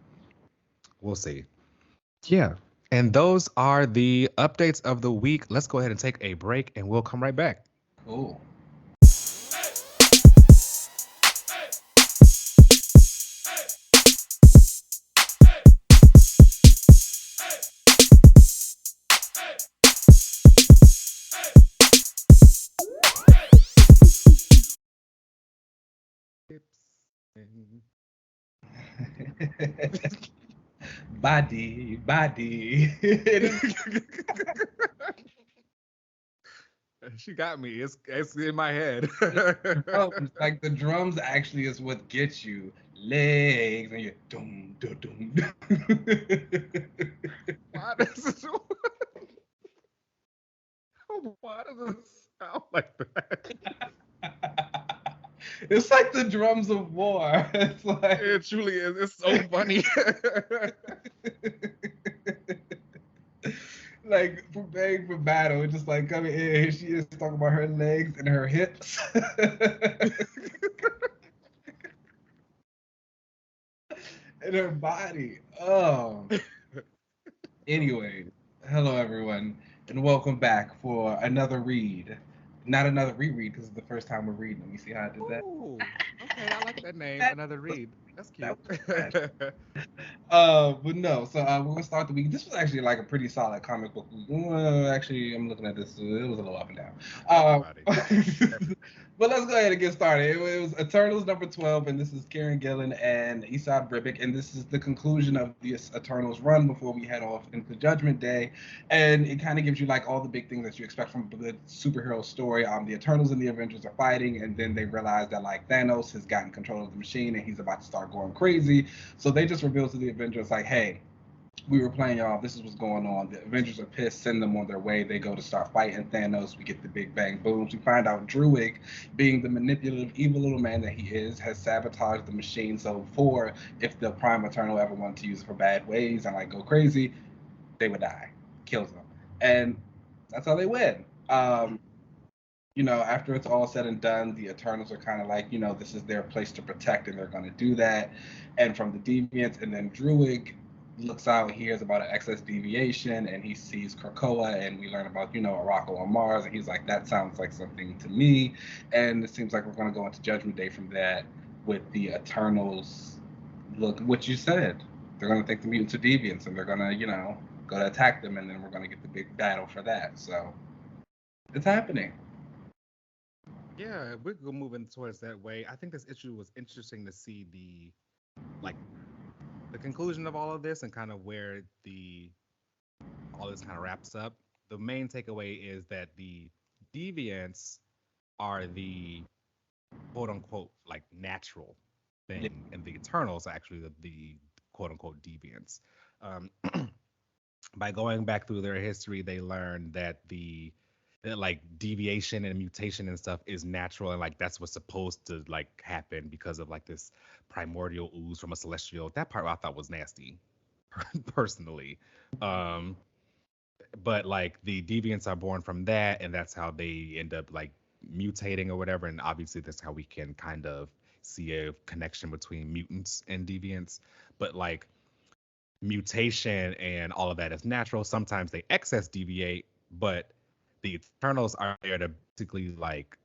we'll see. Yeah. And those are the updates of the week. Let's go ahead and take a break, and we'll come right back. Cool. Body. She got me. It's in my head. Like, the drums actually is what gets you. Legs, and you dum dum dum. Why does it sound like that? It's like the drums of war. It's like, it truly is. It's so funny. like preparing for battle, just like coming in. Here she is talking about her legs and her hips. And her body. Oh. Anyway, hello everyone, and welcome back for another read. Not another reread because it's the first time we're reading. Let me see how I did that. Ooh, okay, I like that name. Another read. That's cute. But no, so we're gonna start the week. This was actually like a pretty solid comic book week. Actually, I'm looking at this. It was a little up and down. But let's go ahead and get started. It was Eternals number 12, and this is Kieran Gillen and Esad Ribic, and this is the conclusion of this Eternals run before we head off into Judgment Day. And it kind of gives you like all the big things that you expect from the superhero story. The Eternals and the Avengers are fighting, and then they realize that like Thanos has gotten control of the machine and he's about to start going crazy. So they just reveal to the Avengers like, hey, we were playing y'all. This is what's going on. The Avengers are pissed. Send them on their way. They go to start fighting Thanos. We get the big bang booms. We find out Druig, being the manipulative, evil little man that he is, has sabotaged the machine. So before, if the Prime Eternal ever wanted to use it for bad ways and like go crazy, they would die. Kills them, and that's how they win. After it's all said and done, the Eternals are kind of like, this is their place to protect, and they're going to do that. And from the Deviants, and then Druig looks out and hears about an excess deviation, and he sees Krakoa, and we learn about, Arakko on Mars, and he's like, that sounds like something to me. And it seems like we're going to go into Judgment Day from that with the Eternals. Look, what you said. They're going to think the mutants are deviants, and they're going to, go to attack them, and then we're going to get the big battle for that. So it's happening. Yeah, we're moving towards that way. I think this issue was interesting to see the conclusion of all of this and kind of where all this kind of wraps up. The main takeaway is that the deviants are the quote unquote like natural thing, and the Eternals are actually the quote unquote deviants. By going back through their history, they learned that like deviation and mutation and stuff is natural, and like that's what's supposed to like happen because of like this primordial ooze from a celestial. That part I thought was nasty, personally. But like the deviants are born from that, and that's how they end up like mutating or whatever. And obviously that's how we can kind of see a connection between mutants and deviants. But like mutation and all of that is natural. Sometimes they excess deviate, but the Eternals are there to basically like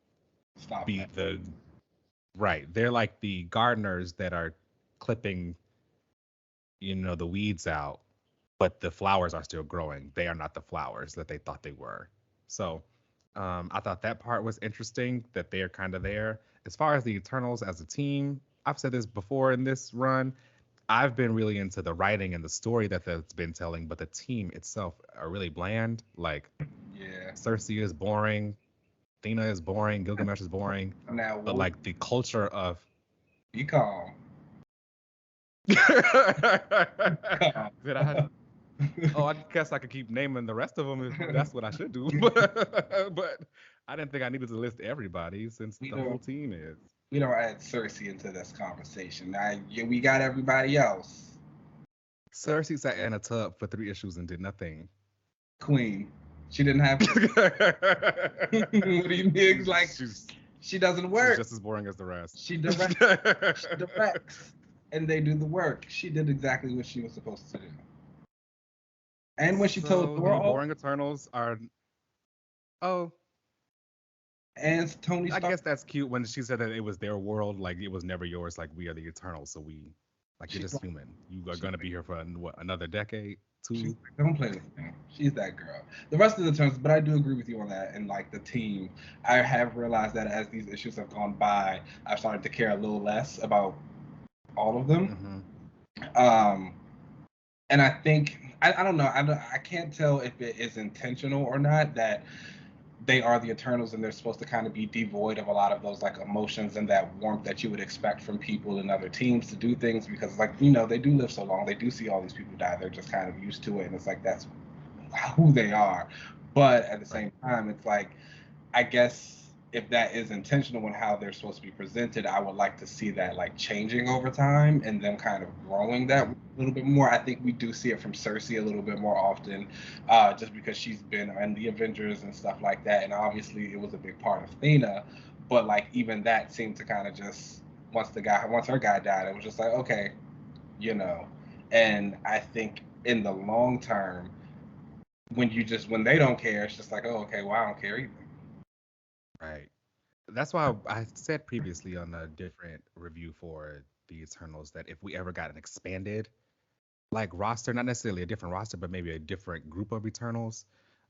be the right. They're like the gardeners that are clipping, the weeds out, but the flowers are still growing. They are not the flowers that they thought they were. So I thought that part was interesting that they are kind of there. As far as the Eternals as a team, I've said this before in this run, I've been really into the writing and the story that's been telling, but the team itself are really bland. Like, yeah, Cersei is boring, Athena is boring, Gilgamesh is boring. Now, but like the culture of be calm. I guess I could keep naming the rest of them if that's what I should do. But I didn't think I needed to list everybody since the whole team is. We don't add Cersei into this conversation. We got everybody else. Cersei sat in a tub for 3 issues and did nothing. Queen. She didn't have. What do you mean? Like, she doesn't work. She's just as boring as the rest. She directs, and they do the work. She did exactly what she was supposed to do. And when she told Thor, the boring Eternals are. Oh. And Tony Stark. I guess that's cute when she said that it was their world, like it was never yours. Like, we are the Eternals, so we, like, you're just human. You are gonna be here for another decade, 2. Don't play with me. She's that girl. The rest of the Eternals, but I do agree with you on that. And like the team, I have realized that as these issues have gone by, I've started to care a little less about all of them. Mm-hmm. And I think I don't know. I can't tell if it is intentional or not that they are the Eternals and they're supposed to kind of be devoid of a lot of those like emotions and that warmth that you would expect from people in other teams to do things, because like, they do live so long. They do see all these people die. They're just kind of used to it. And it's like, that's who they are. But at the same time, it's like, I guess if that is intentional in how they're supposed to be presented, I would like to see that like changing over time and them kind of growing that a little bit more. I think we do see it from Cersei a little bit more often, just because she's been in the Avengers and stuff like that, and obviously it was a big part of Athena. But like even that seemed to kind of just once her guy died, it was just like okay, you know. And I think in the long term, when they don't care, it's just like oh okay, well I don't care either. Right. That's why I said previously on a different review for the Eternals that if we ever got an expanded like roster, not necessarily a different roster, but maybe a different group of Eternals.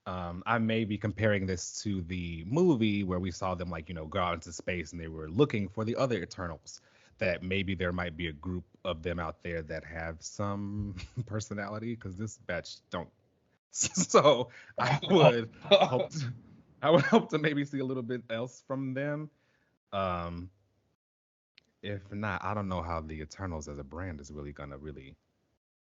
I may be comparing this to the movie where we saw them like, go out into space and they were looking for the other Eternals. That maybe there might be a group of them out there that have some personality because this batch don't. So I would hope to maybe see a little bit else from them. If not, I don't know how the Eternals as a brand is really gonna really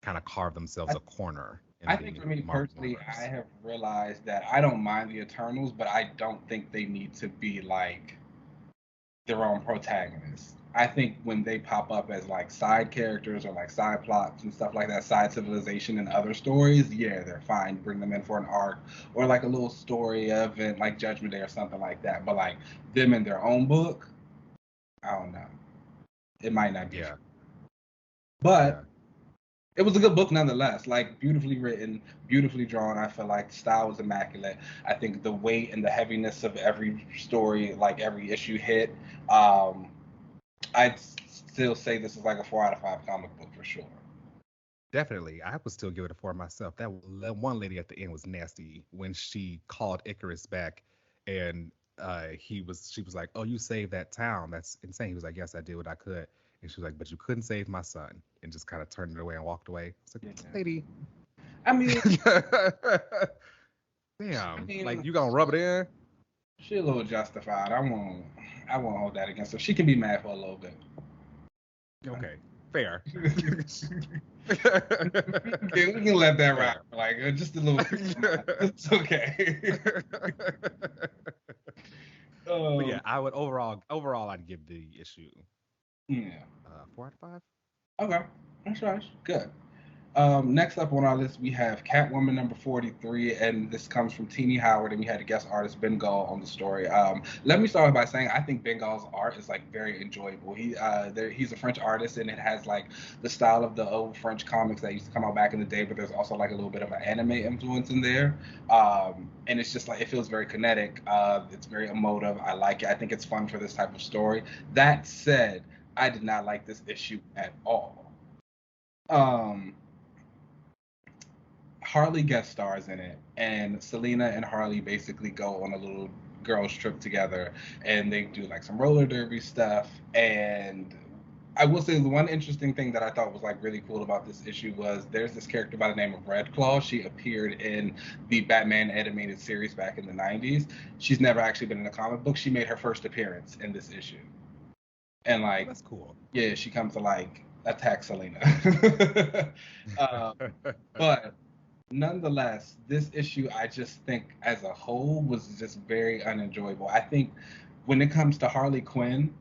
kind of carve themselves a corner. I think for me personally, I have realized that I don't mind the Eternals, but I don't think they need to be like their own protagonists. I think when they pop up as like side characters or like side plots and stuff like that, side civilization and other stories, yeah, they're fine. Bring them in for an arc or like a little story event like Judgment Day or something like that. But like them in their own book, I don't know. It might not be. Yeah. But it was a good book nonetheless. Like beautifully written, beautifully drawn. I feel like the style was immaculate. I think the weight and the heaviness of every story, like every issue hit. I'd still say this is like a 4 out of 5 comic book for sure. Definitely. I would still give it a 4 myself. That one lady at the end was nasty when she called Icarus back and she was like, "Oh, you saved that town. That's insane." He was like, "Yes, I did what I could." And she was like, "But you couldn't save my son." And just kind of turned it away and walked away. It's like, yeah. Lady. I mean, damn. Like you gonna rub it in? She a little justified. I won't hold that against her. She can be mad for a little bit. Okay, fair. We can let that ride. Like just a little. It's okay. But yeah, I would overall I'd give the issue. 4 out of 5. Okay, that's right. Good. Next up on our list, we have Catwoman number 43, and this comes from Teenie Howard, and we had a guest artist, Ben Gall, on the story. Let me start by saying I think Ben Gall's art is like very enjoyable. He's a French artist, and it has like the style of the old French comics that used to come out back in the day, but there's also like a little bit of an anime influence in there. And it's just like it feels very kinetic. It's very emotive. I like it. I think it's fun for this type of story. That said, I did not like this issue at all. Harley guest stars in it, and Selena and Harley basically go on a little girls trip together, and they do like some roller derby stuff. And I will say the one interesting thing that I thought was like really cool about this issue was there's this character by the name of Red Claw. She appeared in the Batman animated series back in the 90s. She's never actually been in a comic book. She made her first appearance in this issue. And like, that's cool. Yeah, she comes to like attack Selena. But nonetheless, this issue, I just think as a whole was just very unenjoyable. I think when it comes to Harley Quinn,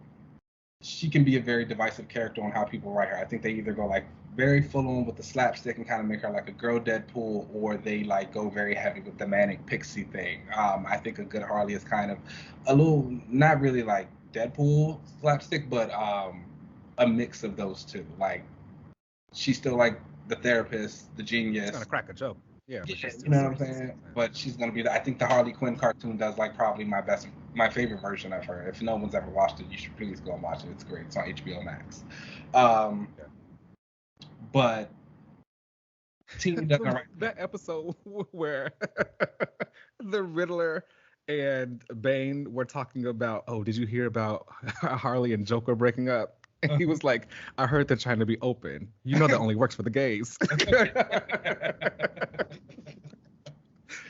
she can be a very divisive character on how people write her. I think they either go like very full on with the slapstick and kind of make her like a girl Deadpool, or they like go very heavy with the manic pixie thing. I think a good Harley is kind of a little, not really like Deadpool slapstick, but a mix of those two. Like she's still like the therapist, the genius. She's gonna crack a joke. Yeah, you know what I'm saying? But she's gonna be I think the Harley Quinn cartoon does like probably my favorite version of her. If no one's ever watched it, you should please go and watch it. It's great. It's on HBO Max. But Team doesn't write that episode where the Riddler and Bane were talking about, oh, did you hear about Harley and Joker breaking up? And he was like, I heard they're trying to be open. You know that only works for the gays.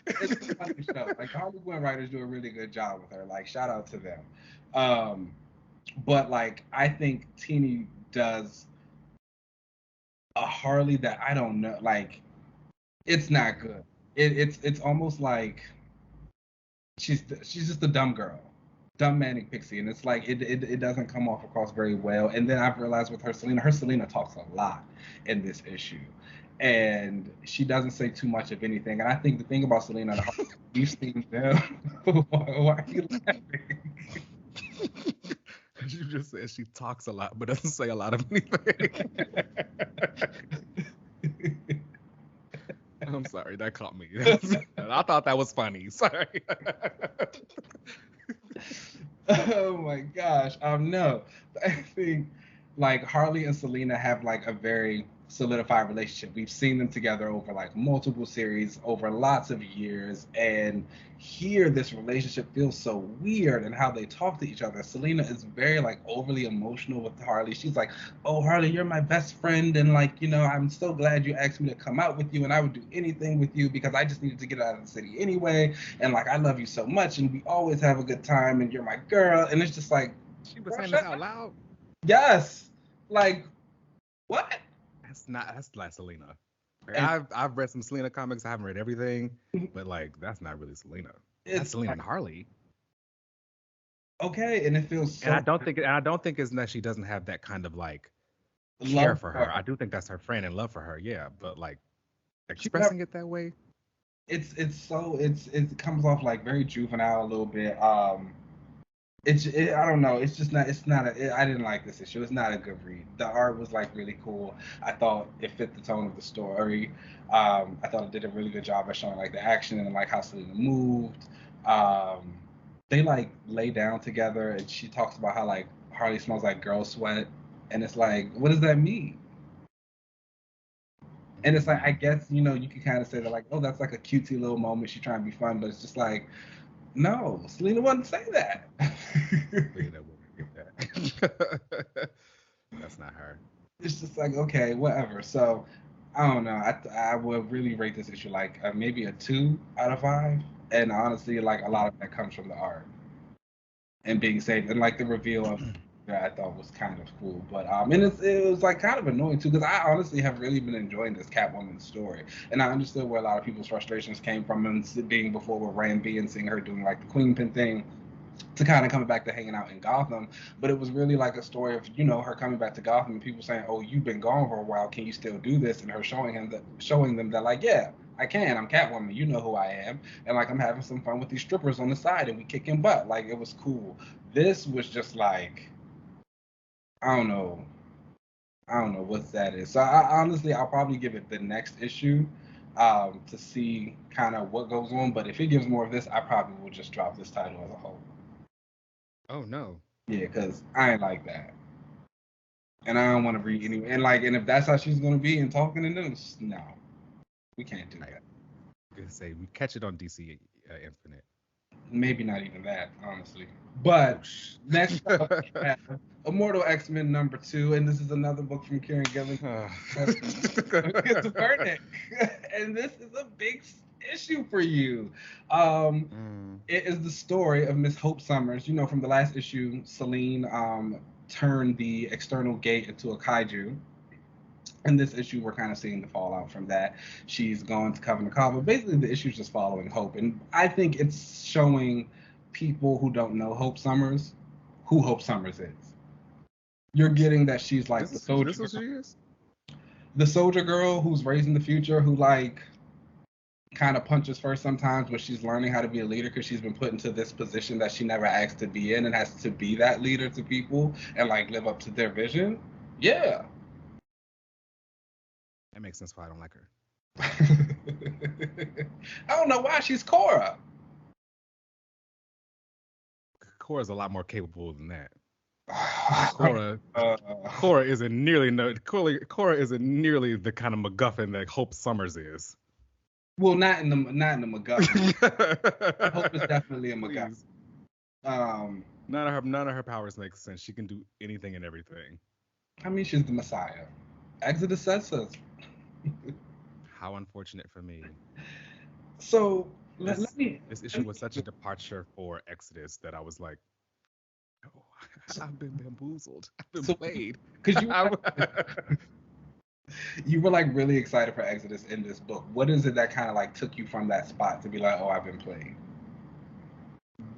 It's a funny show. Like the Harley Quinn writers do a really good job with her. Like shout out to them. But like I think Teenie does a Harley that I don't know. Like it's not good. It's almost like she's just a dumb girl. dumb manic pixie, and it's like it doesn't come off across very well. And then I've realized with her Selena talks a lot in this issue, and she doesn't say too much of anything. And I think the thing about Selena, we've seen them. Why are you laughing? You just said she talks a lot, but doesn't say a lot of anything. I'm sorry, that caught me. I thought that was funny. Sorry. Oh my gosh. No. I think like Harley and Selena have like a very solidified relationship. We've seen them together over like multiple series, over lots of years, and here this relationship feels so weird and how they talk to each other. Selena is very like overly emotional with Harley. She's like, "Oh, Harley, you're my best friend, and like, you know, I'm so glad you asked me to come out with you, and I would do anything with you because I just needed to get out of the city anyway, and like I love you so much, and we always have a good time, and you're my girl." And it's just like, she was saying this out loud. Yes. Like, what? That's not Selena. I've read some Selena comics. I haven't read everything, but like that's not really Selena. That's Selena and Harley. Okay, and it feels so. And I don't think it's that she doesn't have that kind of like care for her. I do think that's her friend and love for her. Yeah, but like expressing it that way. It comes off like very juvenile a little bit. I don't know. It's just not. It's not. I didn't like this issue. It's not a good read. The art was like really cool. I thought it fit the tone of the story. I thought it did a really good job at showing like the action and like how Selena moved. They like lay down together, and she talks about how like Harley smells like girl sweat, and it's like, what does that mean? And it's like, I guess, you know, you can kind of say that like, oh, that's like a cutesy little moment. She's trying to be fun, but it's just like, no, Selena wouldn't say that. Selena wouldn't get that. That's not her. It's just like, okay, whatever. So, I don't know. I would really rate this issue like maybe a 2 out of 5. And honestly, like a lot of that comes from the art and being saved, and like the reveal of that I thought was kind of cool. But and it was like kind of annoying too, because I honestly have really been enjoying this Catwoman story, and I understood where a lot of people's frustrations came from, and being before with Ramby and seeing her doing like the Queenpin thing, to kind of coming back to hanging out in Gotham. But it was really like a story of, you know, her coming back to Gotham and people saying, "Oh, you've been gone for a while. Can you still do this?" And her showing them that like, yeah, I can. I'm Catwoman. You know who I am. And like, I'm having some fun with these strippers on the side and we kicking butt. Like, it was cool. This was just like, I don't know what that is. So I'll probably give it the next issue to see kind of what goes on. But if it gives more of this, I probably will just drop this title as a whole. Oh no. Yeah, because I ain't like that. And I don't want to read any. And if that's how she's going to be and talking in this, no. We can't do that. I was gonna say, we catch it on DC Infinite. Maybe not even that, honestly. But next up, we have Immortal X-Men #2, and this is another book from Kieran Gillen. It's a verdict. And this is a big issue for you. It is the story of Miss Hope Summers. You know, from the last issue, Celine turned the external gate into a kaiju. In this issue, we're kind of seeing the fallout from that. She's gone to Coven the Call, but basically the issue is just following Hope. And I think it's showing people who don't know Hope Summers who Hope Summers is. You're getting that she's like the soldier. This is what she is? The soldier girl who's raised in the future, who like kind of punches first sometimes, but she's learning how to be a leader because she's been put into this position that she never asked to be in and has to be that leader to people and like live up to their vision. Yeah. That makes sense why I don't like her. I don't know why. She's Cora. Cora's a lot more capable than that. Cora isn't nearly the kind of MacGuffin that Hope Summers is. Well, not in the MacGuffin. Hope is definitely a MacGuffin. None of her powers make sense. She can do anything and everything. I mean, she's the Messiah. Exodus says so. How unfortunate for me. So this issue was such a departure for Exodus that I was like, oh, I've been bamboozled. I've been played. Because you were like really excited for Exodus in this book. What is it that kind of like took you from that spot to be like, oh, I've been played?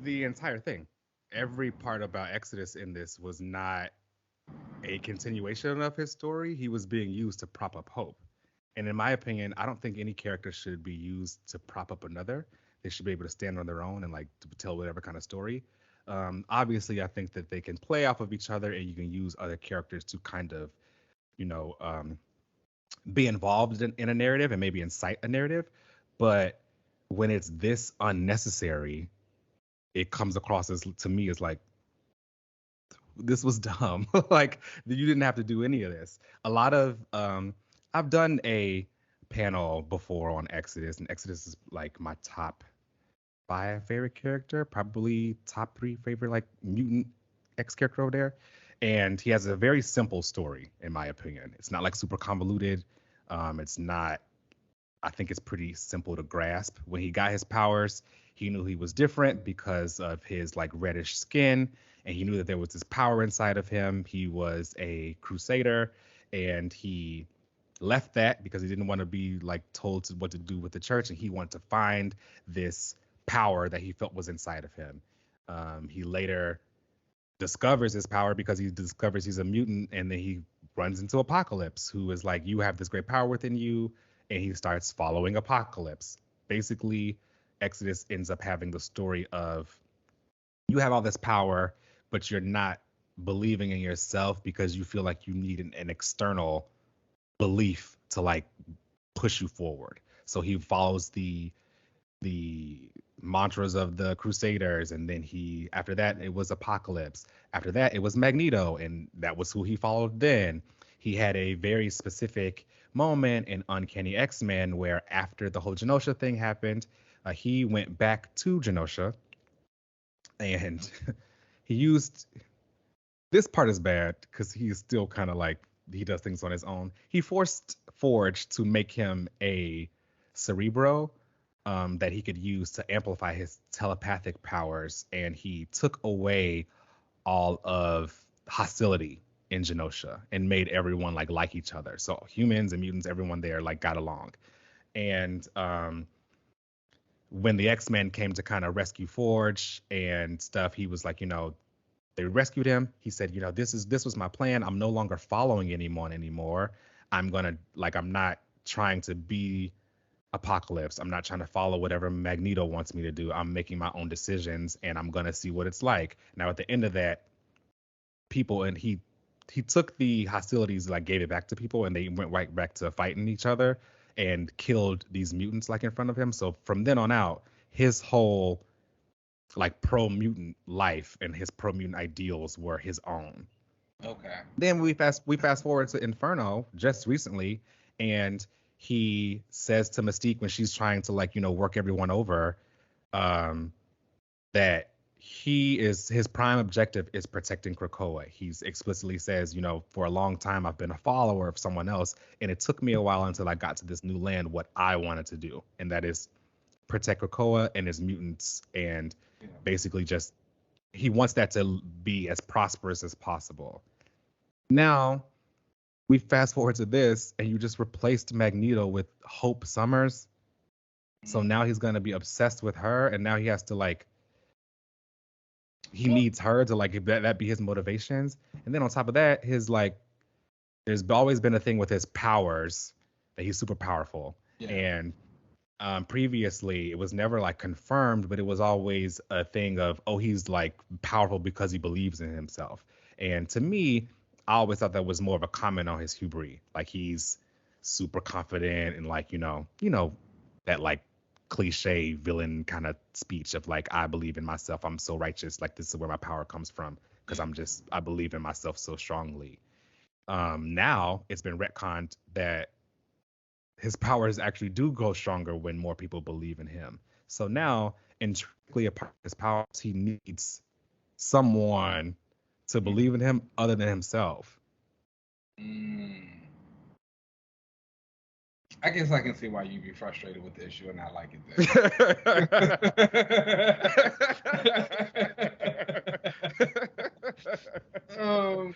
The entire thing. every part about Exodus in this was not a continuation of his story. He was being used to prop up Hope. And in my opinion, I don't think any character should be used to prop up another. They should be able to stand on their own and like to tell whatever kind of story. Obviously, I think that they can play off of each other, and you can use other characters to kind of, you know, be involved in a narrative and maybe incite a narrative. But when it's this unnecessary, it comes across as, to me, as like, this was dumb. Like, you didn't have to do any of this. A lot of I've done a panel before on Exodus, and Exodus is like my top 5 favorite character, probably top 3 favorite like mutant X character over there. And he has a very simple story, in my opinion. It's not like super convoluted. It's not. I think it's pretty simple to grasp. When he got his powers, he knew he was different because of his like reddish skin, and he knew that there was this power inside of him. He was a crusader, and he left that because he didn't want to be like told what to do with the church, and he wanted to find this power that he felt was inside of him. He later discovers his power because he discovers he's a mutant, and then he runs into Apocalypse, who is like, you have this great power within you, and he starts following Apocalypse. Basically, Exodus ends up having the story of, you have all this power, but you're not believing in yourself because you feel like you need an external belief to like push you forward. So he follows the mantras of the Crusaders, and then after that it was Apocalypse. After that it was Magneto, and that was who he followed then. He had a very specific moment in Uncanny X-Men where after the whole Genosha thing happened, he went back to Genosha, and he used, this part is bad because he's still kind of like, he does things on his own. He forced Forge to make him a Cerebro that he could use to amplify his telepathic powers, and he took away all of hostility in Genosha and made everyone like each other. So humans and mutants, everyone there like got along. And when the X-Men came to kind of rescue Forge and stuff, he was like, they rescued him. He said, this was my plan. I'm no longer following anyone anymore. I'm not trying to be Apocalypse. I'm not trying to follow whatever Magneto wants me to do. I'm making my own decisions, and I'm going to see what it's like. Now, at the end of that, people, and he took the hostilities, like gave it back to people, and they went right back to fighting each other and killed these mutants like in front of him. So from then on out, his whole like pro-mutant life and his pro-mutant ideals were his own. Okay. Then we fast forward to Inferno just recently, and he says to Mystique when she's trying to work everyone over, that his prime objective is protecting Krakoa. He's explicitly says, for a long time I've been a follower of someone else, and it took me a while until I got to this new land what I wanted to do, and that is protect Krakoa and his mutants, and basically just he wants that to be as prosperous as possible. Now we fast forward to this, and you just replaced Magneto with Hope Summers. So now he's gonna be obsessed with her, and now he has to he needs her to that be his motivations. And then on top of that, there's always been a thing with his powers that he's super powerful. Yeah. And previously it was never confirmed, but it was always a thing of, he's powerful because he believes in himself. And to me, I always thought that was more of a comment on his hubris. He's super confident and that cliche villain kind of speech of I believe in myself. I'm so righteous. This is where my power comes from because I believe in myself so strongly. Now it's been retconned that his powers actually do grow stronger when more people believe in him. So now, intrinsically, a part of his powers, he needs someone to believe in him other than himself. I guess I can see why you'd be frustrated with the issue and not like it. So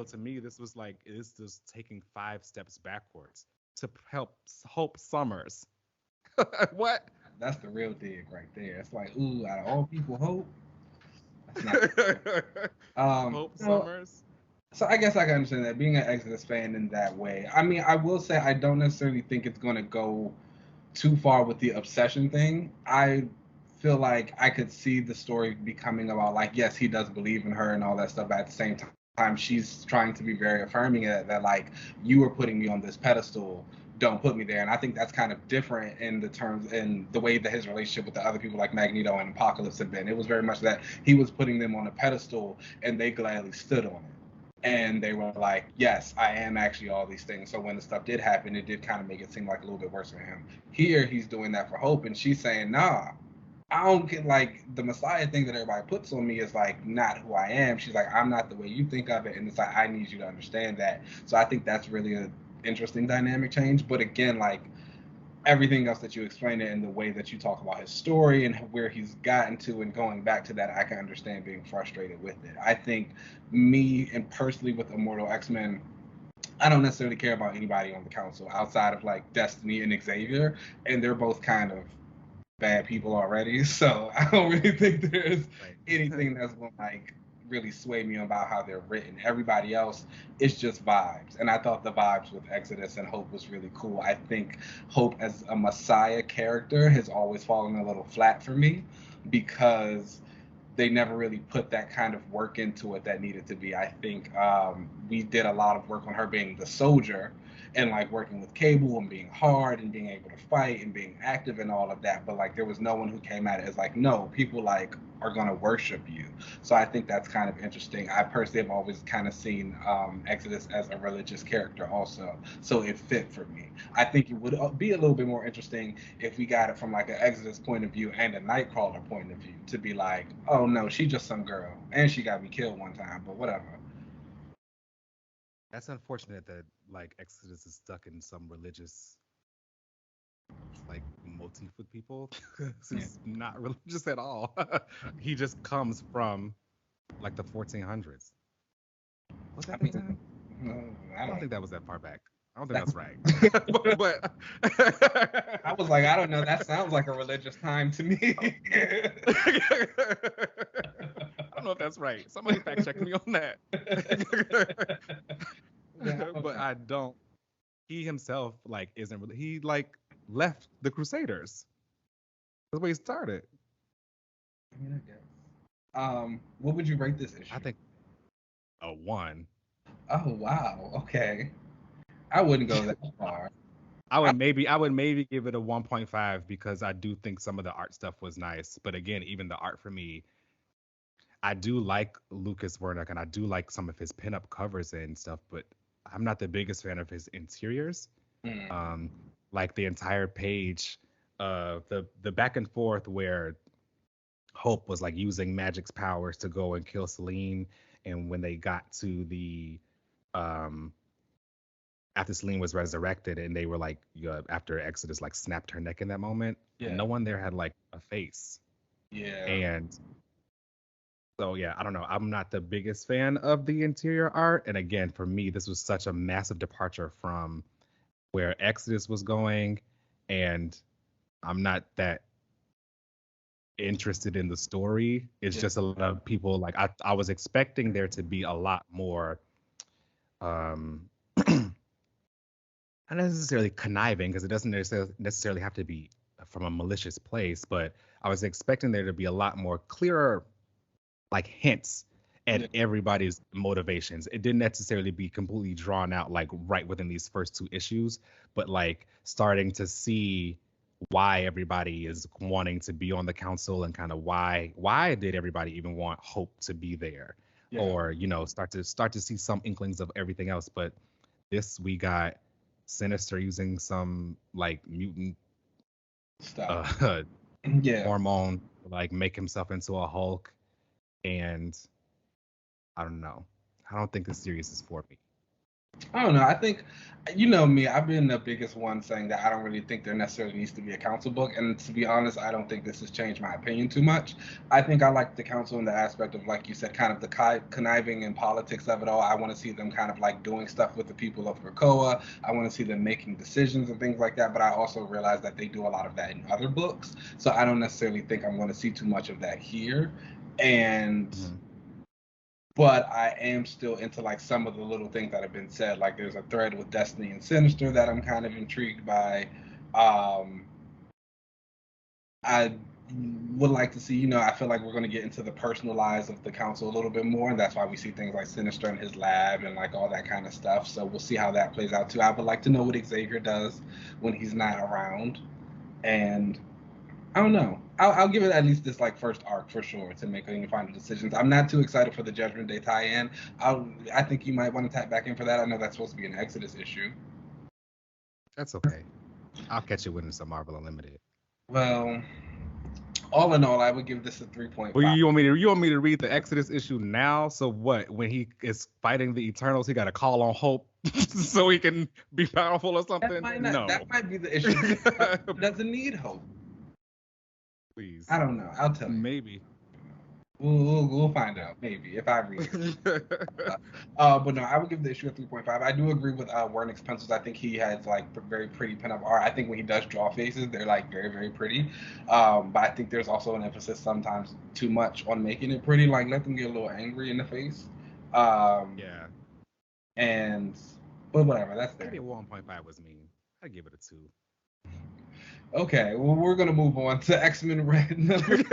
to me, this was it's just taking 5 steps backwards to help Hope Summers. What? that's the real dig right there. It's like, ooh, out of all people, Hope. That's not. Hope So, Summers. so I guess I can understand that being an Exodus fan in that way. I mean, I will say I don't necessarily think it's going to go too far with the obsession thing. I feel like I could see the story becoming about like, yes, he does believe in her and all that stuff, but at the same time, she's trying to be very affirming that like you are putting me on this pedestal. Don't put me there. And I think that's kind of different in the terms in the way that his relationship with the other people like Magneto and Apocalypse had been. It was very much that he was putting them on a pedestal and they gladly stood on it. And they were like, yes, I am actually all these things. So when the stuff did happen, it did kind of make it seem like a little bit worse for him. Here, he's doing that for Hope, and she's saying, nah, I don't get like the Messiah thing that everybody puts on me is like not who I am. She's like, I'm not the way you think of it. And it's like, I need you to understand that. So I think that's really an interesting dynamic change. But again, like, everything else that you explained it in the way that you talk about his story and where he's gotten to and going back to that, I can understand being frustrated with it. I think me and personally with Immortal X-Men, I don't necessarily care about anybody on the council outside of like Destiny and Xavier, and they're both kind of bad people already. So I don't really think there's anything that's going to like really sway me about how they're written. Everybody else, it's just vibes. And I thought the vibes with Exodus and Hope was really cool. I think Hope as a Messiah character has always fallen a little flat for me because they never really put that kind of work into it that needed to be. I think we did a lot of work on her being the soldier and like working with Cable and being hard and being able to fight and being active and all of that. But like there was no one who came at it as like, no, people like are gonna worship you. So I think that's kind of interesting. I personally have always kind of seen Exodus as a religious character also, so it fit for me. I think it would be a little bit more interesting if we got it from like an Exodus point of view and a Nightcrawler point of view to be like, oh no, she's just some girl and she got me killed one time, but whatever. That's unfortunate that like Exodus is stuck in some religious like motif with people. He's not religious at all. He just comes from like the 1400s. Was that the time? I don't think that was that far back. I don't think that's right. but I was like, I don't know. That sounds like a religious time to me. I don't know if that's right. Somebody fact check me on that. But I don't. He himself like isn't really. He like left the Crusaders. That's where he started. I mean, I guess. What would you rate this issue? I think a 1. Oh wow. Okay. I wouldn't go that far. I would maybe give it a 1.5 because I do think some of the art stuff was nice. But again, even the art for me, I do like Lucas Wernick and I do like some of his pinup covers and stuff, but I'm not the biggest fan of his interiors. Like the entire page, the back and forth where Hope was like using Magic's powers to go and kill Selene, and when they got to the after Selene was resurrected and they were like after Exodus like snapped her neck in that moment, no one there had like a face. Yeah. And so yeah, I don't know. I'm not the biggest fan of the interior art, and again, for me, this was such a massive departure from where Exodus was going, and I'm not that interested in the story. It's just a lot of people like I was expecting there to be a lot more not necessarily conniving, because it doesn't necessarily have to be from a malicious place, but I was expecting there to be a lot more clearer like hints at everybody's motivations. It didn't necessarily be completely drawn out like right within these first 2 issues, but like starting to see why everybody is wanting to be on the council and kind of why did everybody even want Hope to be there, or you know start to see some inklings of everything else. But this, we got Sinister using some like mutant hormone to, like make himself into a Hulk, and I don't know. I don't think this series is for me. I don't know. I think, you know me, I've been the biggest one saying that I don't really think there necessarily needs to be a council book. And to be honest, I don't think this has changed my opinion too much. I think I like the council in the aspect of, like you said, kind of the conniving and politics of it all. I want to see them kind of like doing stuff with the people of Krakoa. I want to see them making decisions and things like that. But I also realize that they do a lot of that in other books. So I don't necessarily think I'm going to see too much of that here. And. Mm-hmm. But I am still into like some of the little things that have been said. Like there's a thread with Destiny and Sinister that I'm kind of intrigued by. I would like to see, I feel like we're going to get into the personal lives of the council a little bit more, and that's why we see things like Sinister in his lab and like all that kind of stuff. So we'll see how that plays out too. I would like to know what Xavier does when he's not around, and I don't know. I'll give it at least this like first arc for sure to make any final decisions. I'm not too excited for the Judgment Day tie-in. I think you might want to tap back in for that. I know that's supposed to be an Exodus issue. That's okay. I'll catch you when it's a Marvel Unlimited. Well, all in all, I would give this a 3.5. Well, you want me to read the Exodus issue now? So what? When he is fighting the Eternals, he got to call on Hope so he can be powerful or something? That might be the issue. He doesn't need Hope. Please. I don't know. I'll tell you. Maybe. We'll find out. Maybe if I read it. But no, I would give the issue a 3.5. I do agree with Wernick's pencils. I think he has like very pretty pinup art. I think when he does draw faces, they're like very, very pretty. But I think there's also an emphasis sometimes too much on making it pretty. Like let them get a little angry in the face. Yeah. But whatever. That's there. Maybe 1.5 was mean. I'd give it a 2. Okay, well, we're going to move on to X-Men Red number 2.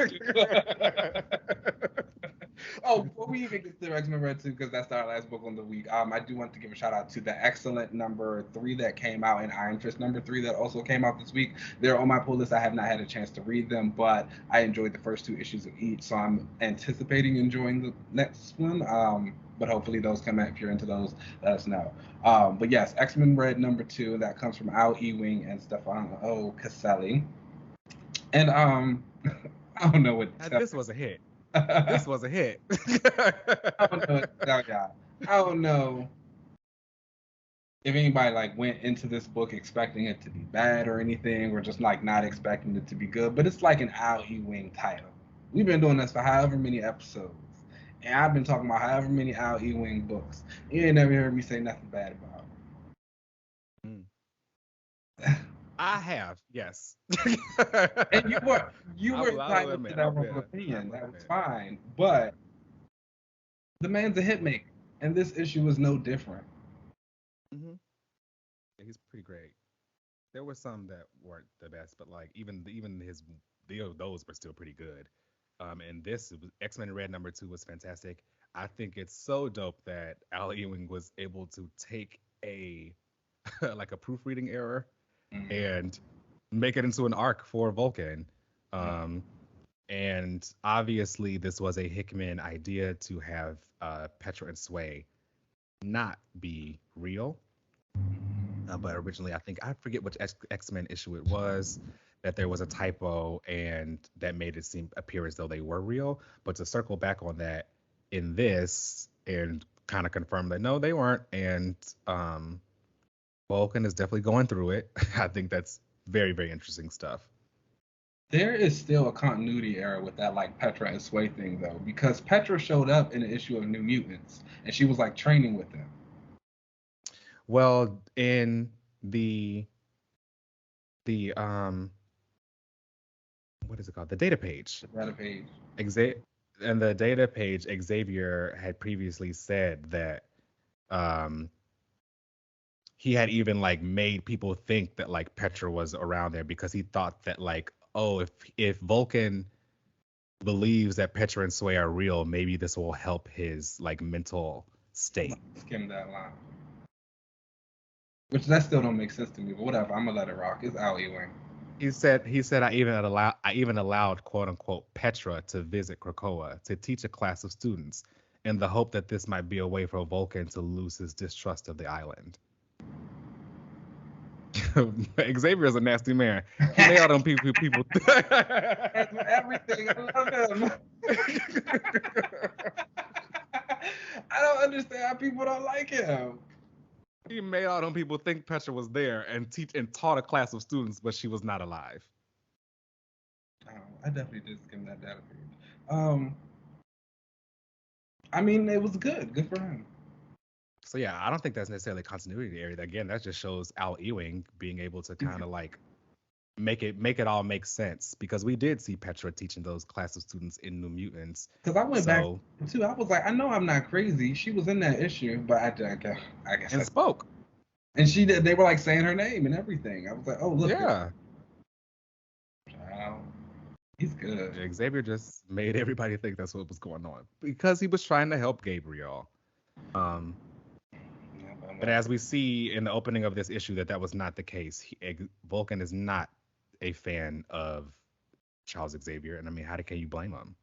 Before we even get to X-Men Red 2, because that's our last book on the week, I do want to give a shout out to the excellent number 3 that came out and Iron Fist number 3 that also came out this week. They're on my pull list. I have not had a chance to read them, but I enjoyed the first 2 issues of each, so I'm anticipating enjoying the next one. But hopefully those come out. If you're into those, let us know. But yes, X-Men Red number 2, that comes from Al Ewing and Stefano Caselli. And I don't know what. This was a hit. This was a hit. I don't know if anybody like went into this book expecting it to be bad or anything, or just like not expecting it to be good. But it's like an Al Ewing title. We've been doing this for however many episodes. And I've been talking about however many Al Ewing books. You ain't never heard me say nothing bad about him. I have, yes. And you were entitled to that opinion. That was fine. But the man's a hitmaker, and this issue is no different. Mm-hmm. Yeah, he's pretty great. There were some that weren't the best, but like even his those were still pretty good. And this X-Men Red number 2 was fantastic. I think it's so dope that Al Ewing was able to take a like a proofreading error and make it into an arc for Vulcan. And obviously this was a Hickman idea to have Petra and Sway not be real. But originally, I forget which X-Men issue it was, that there was a typo and that made it appear as though they were real. But to circle back on that in this and kind of confirm that no, they weren't. And Vulcan is definitely going through it. I think that's very, very interesting stuff. There is still a continuity error with that like Petra and Sway thing though, because Petra showed up in an issue of New Mutants and she was like training with them. Well, in the what is it called? The data page. The data page. And the data page, Xavier had previously said that he had even like made people think that like Petra was around there because he thought that like, oh, if Vulcan believes that Petra and Sway are real, maybe this will help his like mental state. Skim that line. Which that still don't make sense to me, but whatever. I'm gonna let it rock. It's Al Ewing. He said I even allowed quote unquote Petra to visit Krakoa to teach a class of students in the hope that this might be a way for Vulcan to lose his distrust of the island. Xavier's a nasty man. He nailed on people. Everything. I love him. I don't understand how people don't like him. He made all them people think Petra was there and taught a class of students, but she was not alive. Oh, I definitely did skim that data page. I mean, it was good. Good for him. So yeah, I don't think that's necessarily a continuity area. Again, that just shows Al Ewing being able to kind of like make it all make sense, because we did see Petra teaching those class of students in New Mutants. Because I went back too. I was like, I know I'm not crazy. She was in that issue, but I guess and spoke. And she did. They were like saying her name and everything. I was like, oh look. Yeah. Wow. He's good. Xavier just made everybody think that's what was going on because he was trying to help Gabriel. But as we see in the opening of this issue, that was not the case. Vulcan is not a fan of Charles Xavier, and I mean, how can you blame him?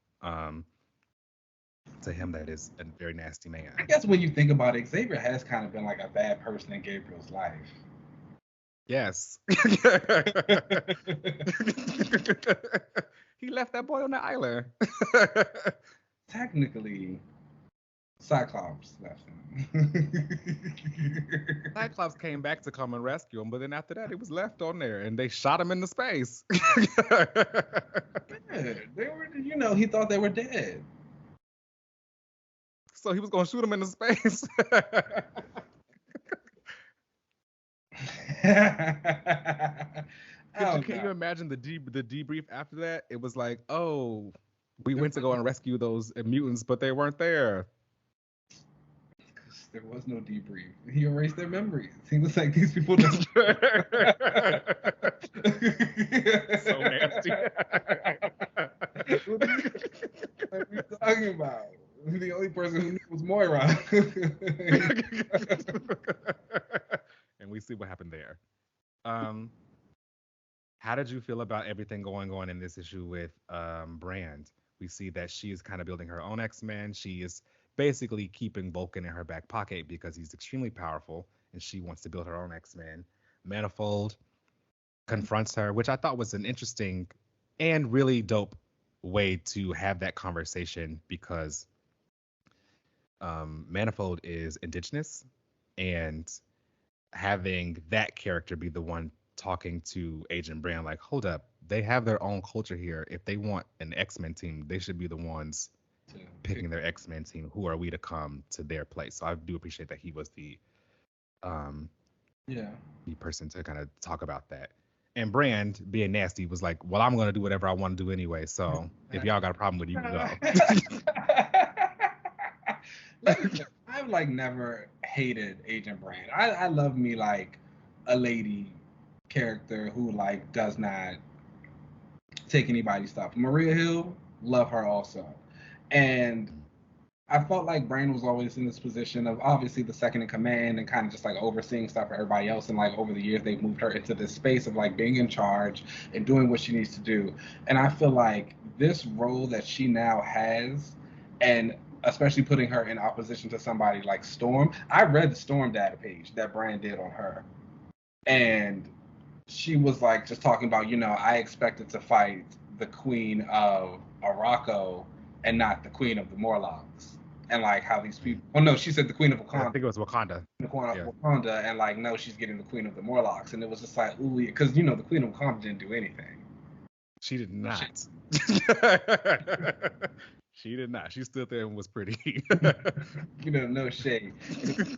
To him, that is a very nasty man. I guess when you think about it, Xavier has kind of been like a bad person in Gabriel's life. Yes. He left that boy on the island. Technically, Cyclops left him. Cyclops came back to come and rescue him, but then after that, he was left on there, and they shot him into space. They were, he thought they were dead. So he was gonna shoot him into space. Can you imagine the debrief after that? It was like, oh, we went to go and rescue those mutants, but they weren't there. There was no debrief. He erased their memories. He was like, these people just so nasty. What are you talking about? The only person who knew was Moira. And we see what happened there. How did you feel about everything going on in this issue with Brand? We see that she is kind of building her own X-Men. She is basically keeping Vulcan in her back pocket because he's extremely powerful, and she wants to build her own X-Men. Manifold confronts her, which I thought was an interesting and really dope way to have that conversation, because Manifold is indigenous, and having that character be the one talking to Agent Brand, like, hold up, they have their own culture here. If they want an X-Men team, they should be the ones picking their X-Men team. Who are we to come to their place? So I do appreciate that he was the person to kind of talk about that. And Brand, being nasty, was like, well, I'm going to do whatever I want to do anyway. So if y'all got a problem with it, you can go. I've like never hated Agent Brand. I love me like a lady character who like does not take anybody's stuff. Maria Hill, love her also. And I felt like Brand was always in this position of obviously the second in command and kind of just like overseeing stuff for everybody else. And like over the years, they've moved her into this space of like being in charge and doing what she needs to do. And I feel like this role that she now has, and especially putting her in opposition to somebody like Storm. I read the Storm data page that Brand did on her. And she was like just talking about, I expected to fight the queen of Arakko and not the queen of the Morlocks. And like how these people, she said the queen of Wakanda. I think it was Wakanda. The queen of Wakanda, and like, no, she's getting the queen of the Morlocks. And it was just like, ooh, because the queen of Wakanda didn't do anything. She did not. She did not. She stood there and was pretty. No shade.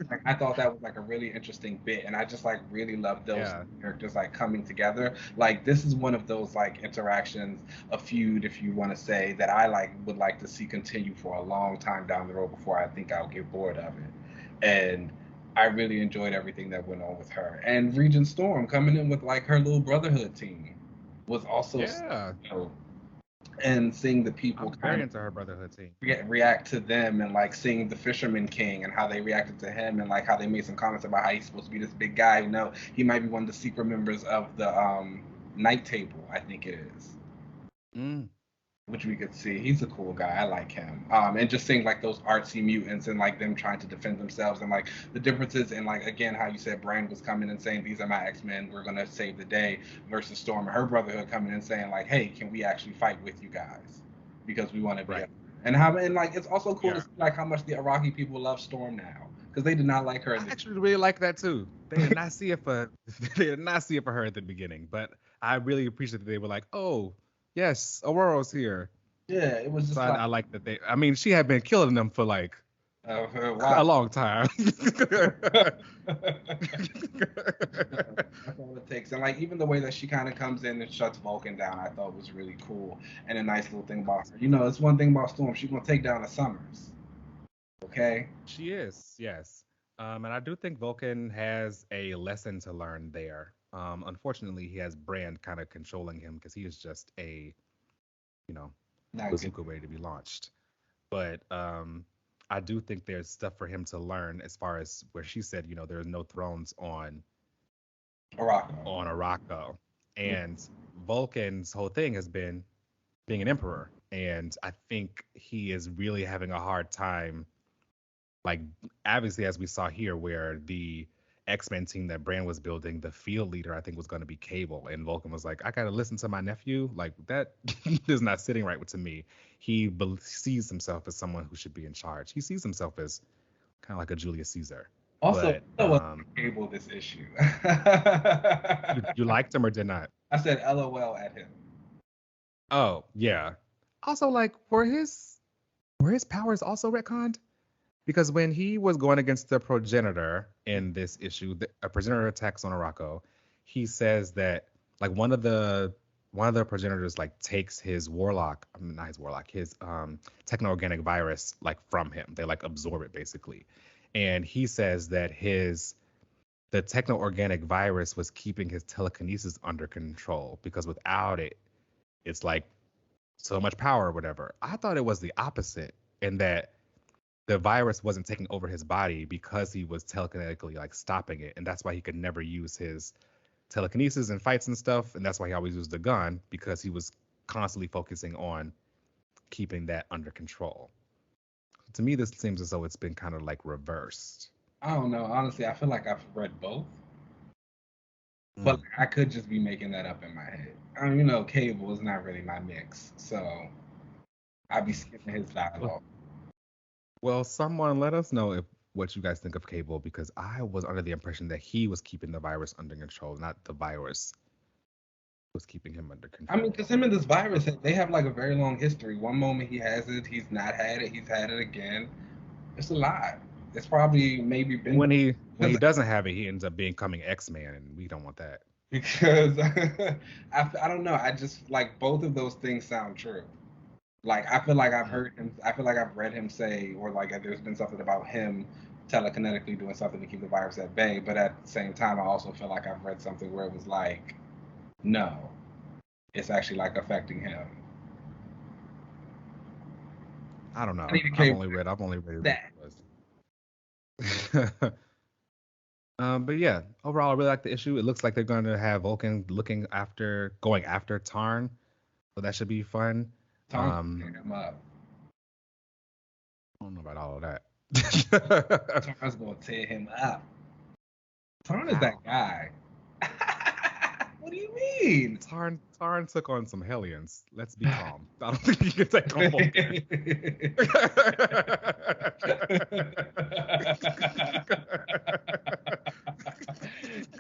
Like, I thought that was like a really interesting bit, and I just like really love those characters like coming together. Like this is one of those like interactions, a feud, if you want to say, that I like would like to see continue for a long time down the road before I think I'll get bored of it. And I really enjoyed everything that went on with her. And Regent Storm coming in with like her little Brotherhood team was also and seeing the people kind of into her Brotherhood team react to them, and like seeing the Fisherman King and how they reacted to him, and like how they made some comments about how he's supposed to be this big guy. He might be one of the secret members of the Night Table, I think it is. Which we could see. He's a cool guy. I like him. And just seeing like those artsy mutants and like them trying to defend themselves, and like the differences in like, again, how you said Brand was coming and saying, these are my X-Men, we're going to save the day, versus Storm and her Brotherhood coming and saying like, hey, can we actually fight with you guys? Because we want to be. Right. And like, it's also cool to see like how much the Iraqi people love Storm now. because they did not like her. I actually really like that too. They did not see it for they did not see it for her at the beginning, but I really appreciate that they were like, oh yes, Aurora's here. Yeah, it was just So like I like that they. I mean, she had been killing them for like a long time. That's all it takes. And like even the way that she kind of comes in and shuts Vulcan down, I thought was really cool and a nice little thing about her. You know, it's one thing about Storm. She's gonna take down the Summers. Okay. She is, yes. And I do think Vulcan has a lesson to learn there. Unfortunately, he has Brand kind of controlling him because he is just a, you know, bazooka ready to be launched. But I do think there's stuff for him to learn as far as where she said, you know, there's no thrones on Arakko. And Vulcan's whole thing has been being an emperor. And I think he is really having a hard time, like obviously as we saw here, where the X-Men team that Brand was building, the field leader I think was going to be Cable, and Vulcan was like, I gotta listen to my nephew. Like that is not sitting right to me. He sees himself as someone who should be in charge. He sees himself as kind of like a Julius Caesar. Also, Cable this issue. you liked him or did not? I said LOL at him. Oh yeah. Also, like were his powers also retconned? Because when he was going against the progenitor in this issue, a progenitor attacks on Arakko, he says that like one of the progenitors like takes his techno-organic virus like from him. They like absorb it basically. And he says that the techno-organic virus was keeping his telekinesis under control because without it, it's like so much power or whatever. I thought it was the opposite, in that the virus wasn't taking over his body because he was telekinetically like stopping it, and that's why he could never use his telekinesis in fights and stuff, and that's why he always used the gun, because he was constantly focusing on keeping that under control. To me, this seems as though it's been kind of like reversed. I don't know. Honestly, I feel like I've read both, but I could just be making that up in my head. I mean, you know, Cable is not really my mix, so I'd be skipping his dialogue. Well, someone let us know what you guys think of Cable, because I was under the impression that he was keeping the virus under control, not the virus was keeping him under control. I mean, because him and this virus, they have like a very long history. One moment he has it, he's not had it, he's had it again. It's a lot. It's probably maybe been when he doesn't have it, he ends up becoming X-Man, and we don't want that. Because I don't know. I just like both of those things sound true. Like I feel like I've heard him. I feel like I've read him say, or like there's been something about him telekinetically doing something to keep the virus at bay. But at the same time, I also feel like I've read something where it was like, no, it's actually like affecting him. I don't know. I've only read that. But yeah, overall, I really like the issue. It looks like they're going to have Vulcan going after Tarn, so that should be fun. Him up. I don't know about all of that. Tarn's gonna tear him up. Tarn is that guy. What do you mean? Tarn took on some Hellions. Let's be calm. I don't think he can take on Vulcan.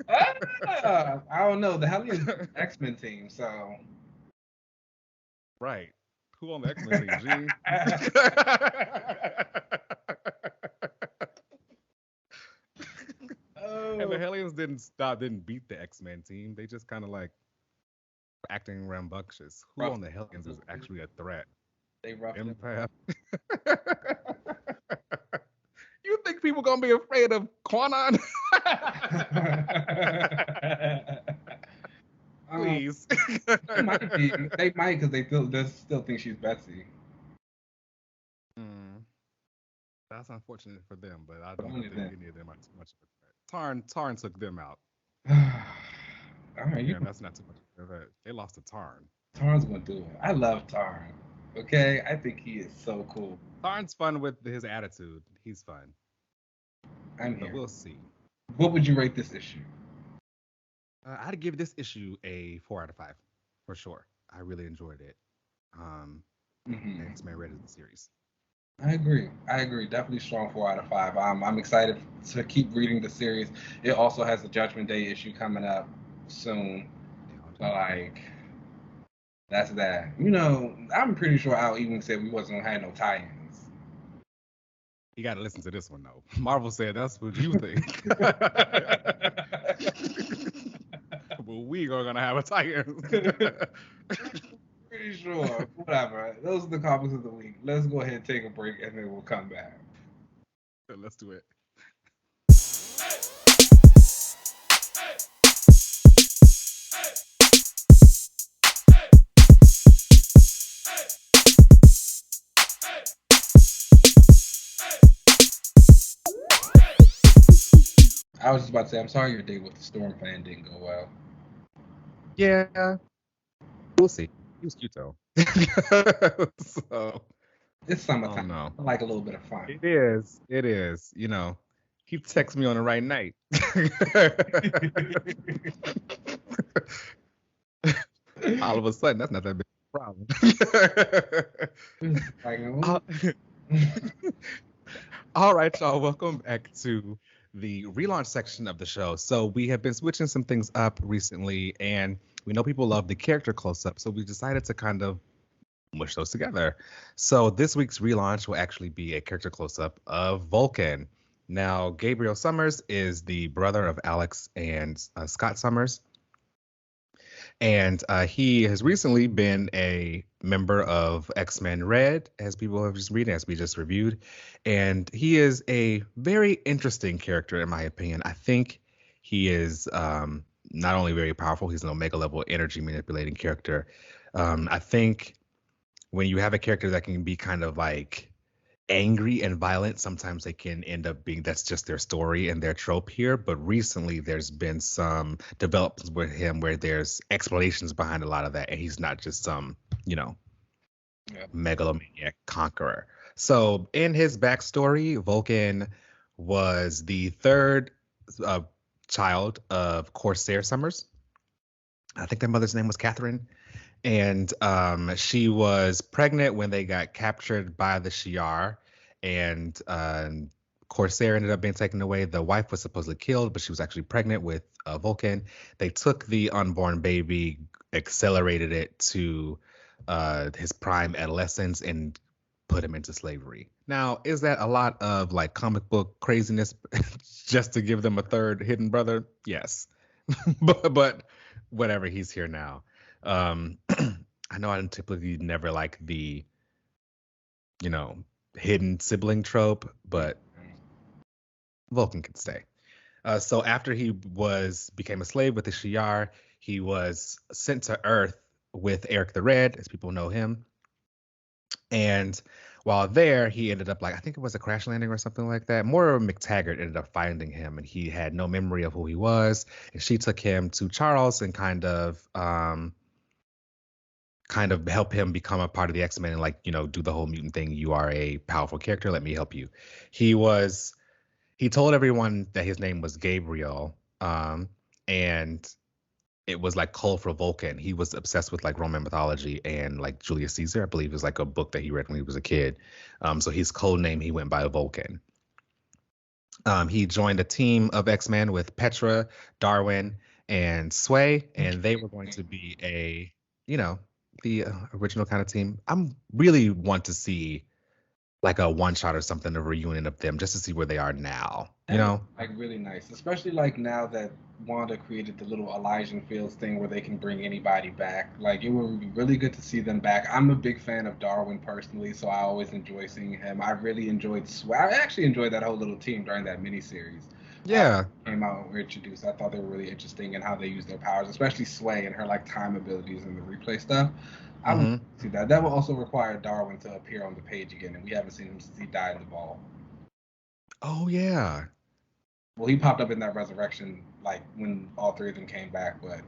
I don't know. The Hellions X-Men team, so. Right. Who on the X-Men team? G? And the Hellions didn't beat the X-Men team. They just kind of like acting rambunctious. Who on the Hellions is actually a threat? They roughed Empath. You think people gonna be afraid of Conan? Please. They might because they still think she's Betsy. That's unfortunate for them, but I don't think any of them are too much of a threat. Tarn took them out. All right, yeah, that's not too much of a threat. They lost to Tarn. Tarn's gonna do it. I love Tarn. Okay, I think he is so cool. Tarn's fun with his attitude. He's fun. But we'll see. What would you rate this issue? I'd give this issue a 4 out of 5 for sure. I really enjoyed it. X-Men Red is the series. I agree. Definitely strong 4 out of 5. I'm excited to keep reading the series. It also has a Judgment Day issue coming up soon. So like that's that. I'm pretty sure Al even said we wasn't gonna have no tie-ins. You got to listen to this one though. Marvel said that's what you think. Well, we are gonna have a tie-in. Pretty sure. Whatever. Those are the comics of the week. Let's go ahead and take a break and then we'll come back. Let's do it. I was just about to say, I'm sorry your date with the Storm fan didn't go well. Yeah, we'll see. He was cute though. So it's summertime. No. I like a little bit of fun. It is. It is. He texts me on the right night. All of a sudden, that's not that big a problem. All right, y'all. Welcome back to the relaunch section of the show. So we have been switching some things up recently, and we know people love the character close-up, so we decided to kind of mush those together. So this week's relaunch will actually be a character close-up of Vulcan. Now, Gabriel Summers is the brother of Alex and Scott Summers. And he has recently been a member of X-Men Red, as people have just read, as we just reviewed. And he is a very interesting character, in my opinion. I think he is not only very powerful, he's an Omega level energy manipulating character. I think when you have a character that can be kind of like angry and violent, sometimes they can end up being that's just their story and their trope here. But recently there's been some developments with him where there's explanations behind a lot of that, and he's not just some megalomaniac conqueror. So in his backstory, Vulcan was the third child of Corsair Summers. I think their mother's name was Catherine. And she was pregnant when they got captured by the Shi'ar, and Corsair ended up being taken away. The wife was supposedly killed, but she was actually pregnant with Vulcan. They took the unborn baby, accelerated it to his prime adolescence, and put him into slavery. Now, is that a lot of like comic book craziness just to give them a third hidden brother? Yes, but whatever. He's here now. I know I typically never like the, hidden sibling trope, but Vulcan can stay. So after he became a slave with the Shi'ar, he was sent to Earth with Eric the Red, as people know him. And while there, he ended up I think it was a crash landing or something like that. Moira McTaggart ended up finding him, and he had no memory of who he was. And she took him to Charles and kind of help him become a part of the X-Men and do the whole mutant thing. You are a powerful character. Let me help you. He told everyone that his name was Gabriel, and it was code for Vulcan. He was obsessed with Roman mythology and Julius Caesar, I believe, is a book that he read when he was a kid. So his code name, he went by Vulcan. He joined a team of X-Men with Petra, Darwin, and Sway, and they were going to be the original kind of team. I'm really want to see a one shot or something, a reunion of them, just to see where they are now. Really nice, especially now that Wanda created the little Elijah Fields thing where they can bring anybody back. It would be really good to see them back. I'm a big fan of Darwin personally, so I always enjoy seeing him. I really enjoyed Sway. I actually enjoyed that whole little team during that miniseries. Yeah, came out and were introduced. I thought they were really interesting in how they use their powers, especially Sway and her time abilities and the replay stuff. I would see that. That will also require Darwin to appear on the page again, and we haven't seen him since he died in the ball. Oh yeah. Well, he popped up in that resurrection, when all three of them came back, but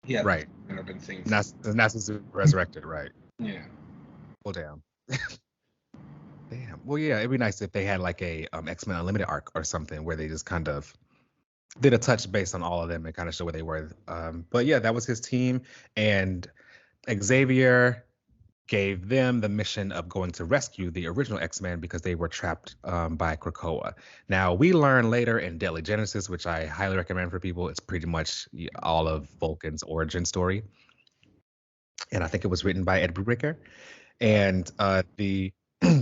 he hasn't been seen. Nasus resurrected, right? Yeah. Well, damn. Damn. Well, yeah, it'd be nice if they had a X-Men Unlimited arc or something where they just kind of did a touch based on all of them and kind of show where they were. But yeah, that was his team, and Xavier gave them the mission of going to rescue the original X-Men because they were trapped by Krakoa. Now, we learn later in Deadly Genesis, which I highly recommend for people, it's pretty much all of Vulcan's origin story. And I think it was written by Ed Brubaker. And the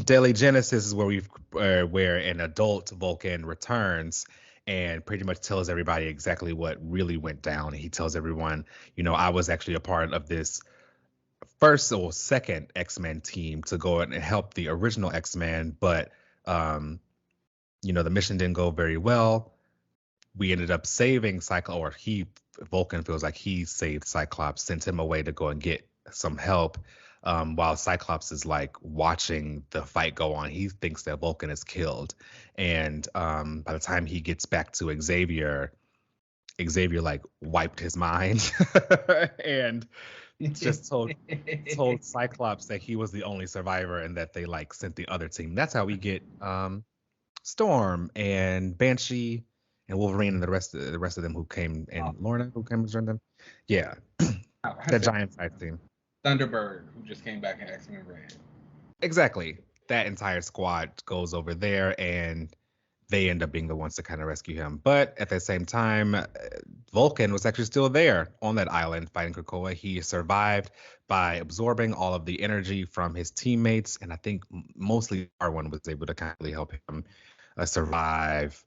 Deadly Genesis is where an adult Vulcan returns and pretty much tells everybody exactly what really went down. He tells everyone, I was actually a part of this first or second X-Men team to go and help the original X-Men, but the mission didn't go very well. We ended up saving Cyclops, or Vulcan feels like he saved Cyclops, sent him away to go and get some help. While Cyclops is like watching the fight go on, he thinks that Vulcan is killed. And by the time he gets back to Xavier like wiped his mind and just told Cyclops that he was the only survivor and that they like sent the other team. That's how we get Storm and Banshee and Wolverine and the rest of them who came, and Lorna who came to join them. Yeah, the giant fight team. Thunderbird, who just came back in X-Men Red. Exactly. That entire squad goes over there, and they end up being the ones to kind of rescue him. But at the same time, Vulcan was actually still there on that island fighting Krakoa. He survived by absorbing all of the energy from his teammates, and I think mostly Darwin was able to kind of help him survive.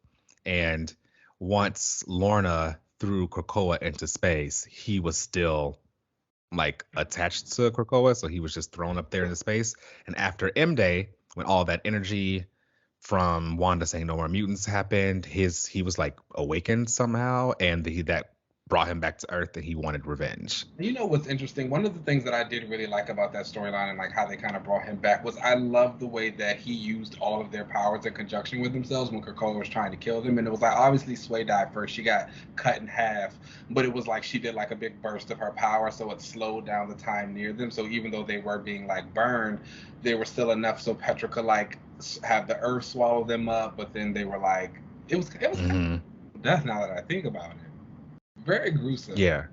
And once Lorna threw Krakoa into space, he was still like attached to Krakoa, so he was just thrown up there into space. And after M-Day, when all that energy from Wanda saying no more mutants happened, he was like awakened somehow, and that brought him back to Earth, and he wanted revenge. You know what's interesting? One of the things that I did really like about that storyline and like how they kind of brought him back was I love the way that he used all of their powers in conjunction with themselves when Krakoa was trying to kill them. And it was like, obviously Sway died first. She got cut in half, but it was like she did like a big burst of her power, so it slowed down the time near them. So even though they were being like burned, they were still enough so Petra could like have the earth swallow them up, but then they were like, it was kind of death now that I think about it. Very gruesome. Yeah.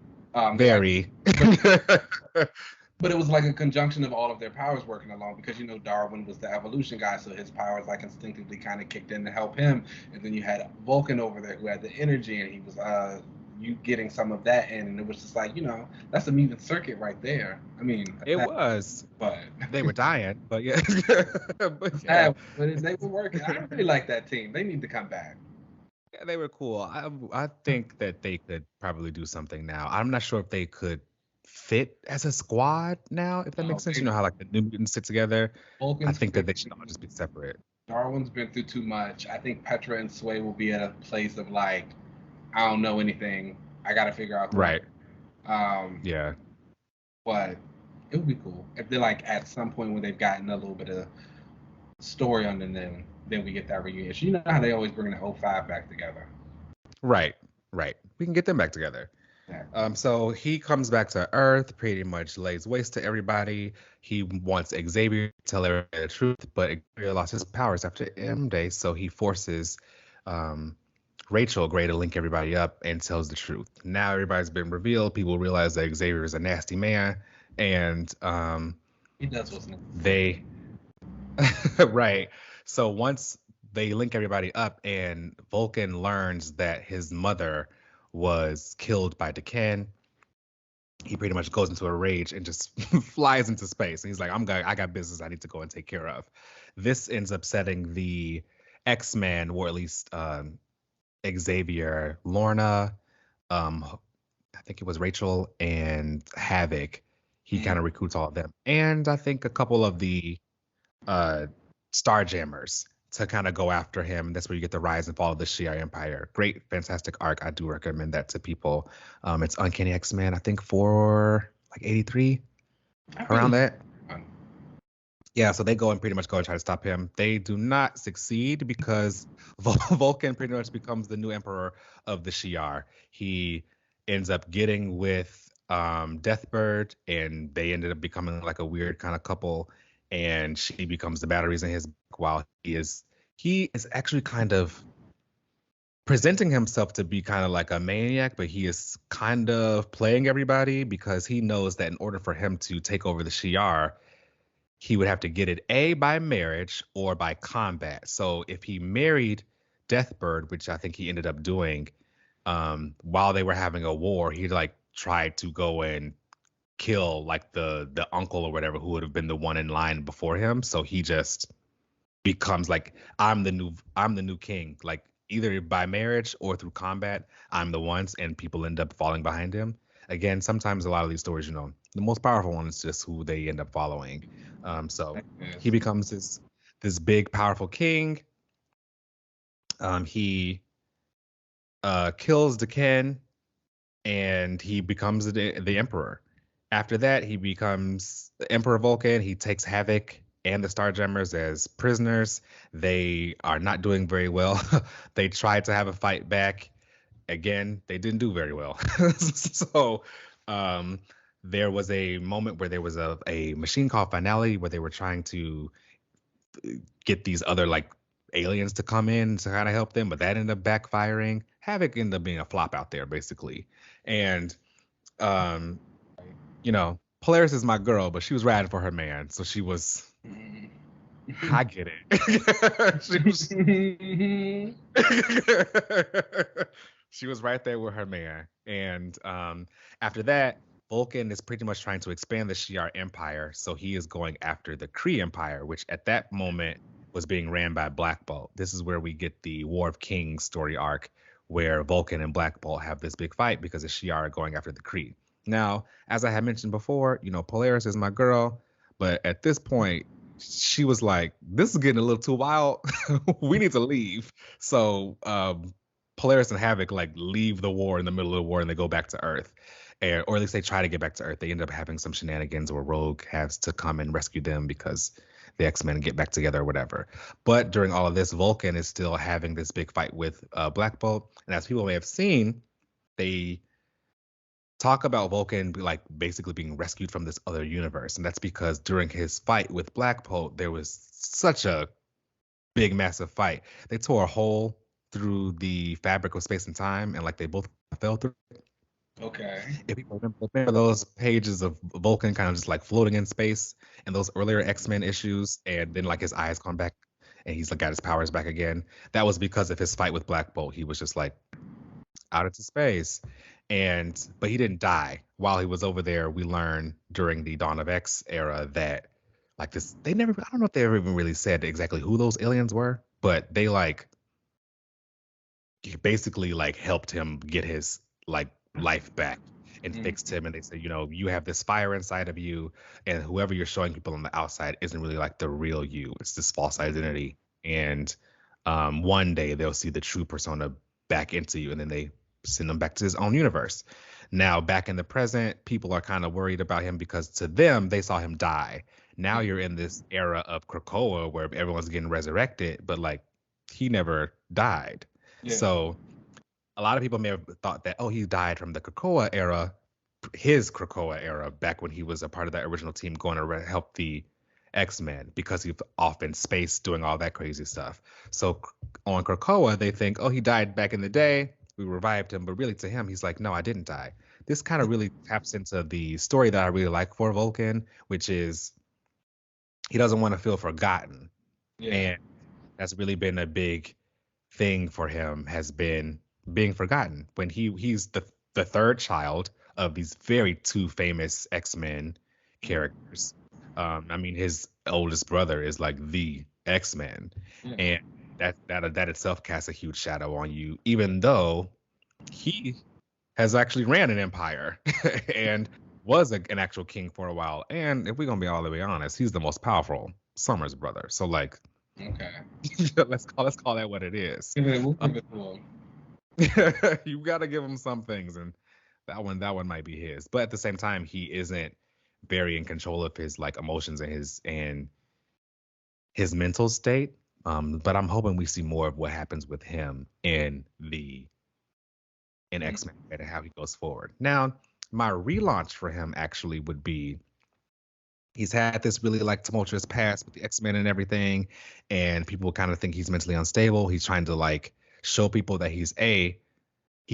Very. But it was like a conjunction of all of their powers working along, because Darwin was the evolution guy, so his powers like instinctively kind of kicked in to help him. And then you had Vulcan over there who had the energy, and he was you getting some of that in, and it was just like, that's a mutant circuit right there. I mean, it was, but they were dying. But yeah, but they were working. I really like that team. They need to come back. Yeah, they were cool. I think that they could probably do something now. I'm not sure if they could fit as a squad now, if that makes sense. You know how like the New Mutants sit together? I think that they should all just be separate. Darwin's been through too much. I think Petra and Sway will be at a place of like, I don't know anything. I got to figure out. Right. Yeah. But it would be cool if they're like at some point when they've gotten a little bit of story under them, then we get that reunion. You know how they always bring the 05 back together. Right. We can get them back together. Yeah. So he comes back to Earth, pretty much lays waste to everybody. He wants Xavier to tell everybody the truth, but Xavier lost his powers after M-Day, so he forces Rachel Gray to link everybody up and tells the truth. Now everybody's been revealed. People realize that Xavier is a nasty man, and he does what's nasty. They right. So once they link everybody up and Vulcan learns that his mother was killed by Decan, he pretty much goes into a rage and just flies into space. And he's like, I got business I need to go and take care of. This ends up setting the X-Men, or at least Xavier, Lorna, I think it was Rachel, and Havoc. He kind of recruits all of them. And I think a couple of the Starjammers to kind of go after him. That's where you get the rise and fall of the Shi'ar Empire. Great, fantastic arc. I do recommend that to people. It's Uncanny X-Men, I think, for like 83, around that. Yeah, so they go and pretty much go and try to stop him. They do not succeed because Vulcan pretty much becomes the new emperor of the Shi'ar. He ends up getting with Deathbird, and they ended up becoming like a weird kind of couple. And she becomes the batteries in his back, while he is actually kind of presenting himself to be kind of like a maniac, but he is kind of playing everybody because he knows that in order for him to take over the Shi'ar, he would have to get it A, by marriage or by combat. So if he married Deathbird, which I think he ended up doing, while they were having a war, he like tried to go and kill like the uncle or whatever who would have been the one in line before him. So he just becomes like, I'm the new king, like either by marriage or through combat, I'm the ones, and people end up falling behind him. Again, sometimes a lot of these stories, the most powerful one is just who they end up following. So he becomes this big powerful king. He kills Daken, and he becomes the emperor. After that, he becomes the Emperor Vulcan. He takes Havoc and the Starjammers as prisoners. They are not doing very well. They tried to have a fight back. Again, they didn't do very well. So there was a moment where there was a machine called Finality where they were trying to get these other like aliens to come in to kind of help them, but that ended up backfiring. Havoc ended up being a flop out there, basically. And Polaris is my girl, but she was riding for her man, so she was. I get it. She was right there with her man. And after that, Vulcan is pretty much trying to expand the Shi'ar Empire, so he is going after the Kree Empire, which at that moment was being ran by Black Bolt. This is where we get the War of Kings story arc, where Vulcan and Black Bolt have this big fight because the Shi'ar are going after the Kree. Now, as I had mentioned before, Polaris is my girl, but at this point, she was like, this is getting a little too wild. We need to leave. So Polaris and Havoc like leave the war in the middle of the war, and they go back to Earth. Or at least they try to get back to Earth. They end up having some shenanigans where Rogue has to come and rescue them because the X-Men get back together or whatever. But during all of this, Vulcan is still having this big fight with Black Bolt. And as people may have seen, they talk about Vulcan like basically being rescued from this other universe. And that's because during his fight with Black Bolt, there was such a big, massive fight. They tore a hole through the fabric of space and time, and like they both fell through. Okay. If people remember those pages of Vulcan kind of just like floating in space and those earlier X-Men issues, and then like his eyes come back and he's like got his powers back again. That was because of his fight with Black Bolt. He was just like out into space. But he didn't die. While he was over there, we learned during the Dawn of X era that like this, I don't know if they ever even really said exactly who those aliens were, but they like basically like helped him get his like life back and fixed him. And they said, you have this fire inside of you, and whoever you're showing people on the outside isn't really like the real you. It's this false identity. And one day they'll see the true persona back into you, and then they send him back to his own universe. Now, back in the present, people are kind of worried about him because to them, they saw him die. Now you're in this era of Krakoa where everyone's getting resurrected, but like he never died. Yeah. So a lot of people may have thought that, he died from the Krakoa era, his Krakoa era, back when he was a part of that original team going to help the X-Men, because he's off in space doing all that crazy stuff. So on Krakoa, they think, he died back in the day. We revived him, but really to him, he's like, no, I didn't die. This kind of really taps into the story that I really like for Vulcan, which is he doesn't want to feel forgotten. Yeah. And that's really been a big thing for him, has been being forgotten. When he's the third child of these very two famous X-Men characters. His oldest brother is like the X-Men. Yeah. And that itself casts a huge shadow on you, even though he has actually ran an empire and was an actual king for a while. And if we're gonna be all the way honest, he's the most powerful Summers brother. So like, okay, let's call that what it is. We'll give it to him. You gotta give him some things, and that one might be his. But at the same time, he isn't very in control of his like emotions and his mental state. But I'm hoping we see more of what happens with him in X-Men and how he goes forward. Now, my relaunch for him actually would be, he's had this really like tumultuous past with the X-Men and everything, and people kind of think he's mentally unstable. He's trying to like show people that he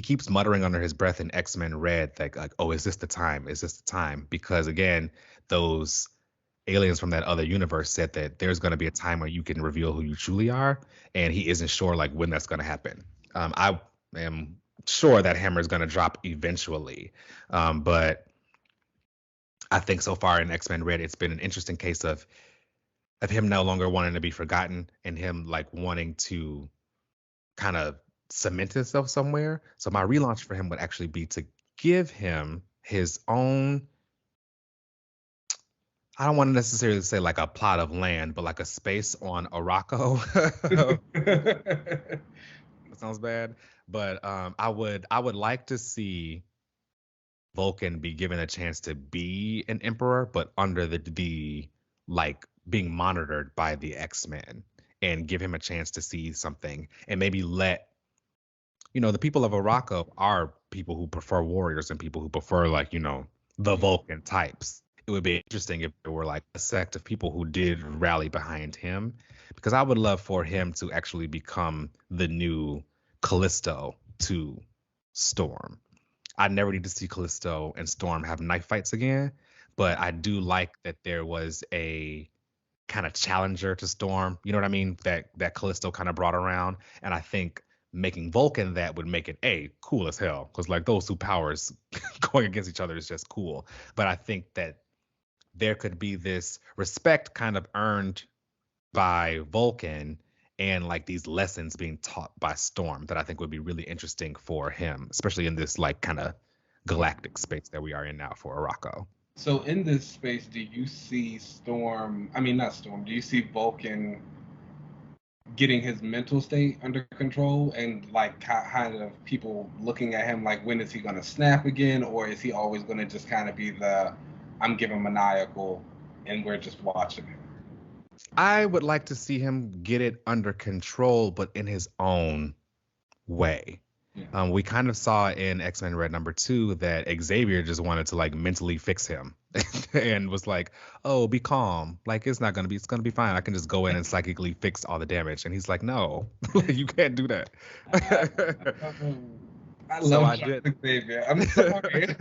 keeps muttering under his breath in X-Men Red, like, is this the time? Is this the time? Because again, those aliens from that other universe said that there's going to be a time where you can reveal who you truly are, and he isn't sure like when that's going to happen. I am sure that hammer is going to drop eventually, but I think so far in X-Men Red, it's been an interesting case of him no longer wanting to be forgotten and him like wanting to kind of cement himself somewhere. So my relaunch for him would actually be to give him his own, I don't want to necessarily say like a plot of land, but like a space on Araco. That sounds bad. But I would like to see Vulcan be given a chance to be an emperor, but under the like being monitored by the X-Men, and give him a chance to see something, and maybe let the people of Araco are people who prefer warriors and people who prefer like the Vulcan types. It would be interesting if there were like a sect of people who did rally behind him, because I would love for him to actually become the new Callisto to Storm. I never need to see Callisto and Storm have knife fights again, but I do like that there was a kind of challenger to Storm. You know what I mean? That Callisto kind of brought around, and I think making Vulcan that would make it cool as hell, because like those two powers going against each other is just cool. But I think that there could be this respect kind of earned by Vulcan and like these lessons being taught by Storm that I think would be really interesting for him, especially in this like kind of galactic space that we are in now for Araco. So in this space, do you see not Storm, do you see Vulcan getting his mental state under control, and like kind of people looking at him like, when is he going to snap again, or is he always going to just kind of be I'm giving maniacal and we're just watching him? I would like to see him get it under control, but in his own way. Yeah. We kind of saw in X-Men Red #2 that Xavier just wanted to like mentally fix him and was like, "Oh, be calm. Like it's going to be fine. I can just go in and psychically fix all the damage." And he's like, "No, you can't do that." I love Xavier. I'm sorry.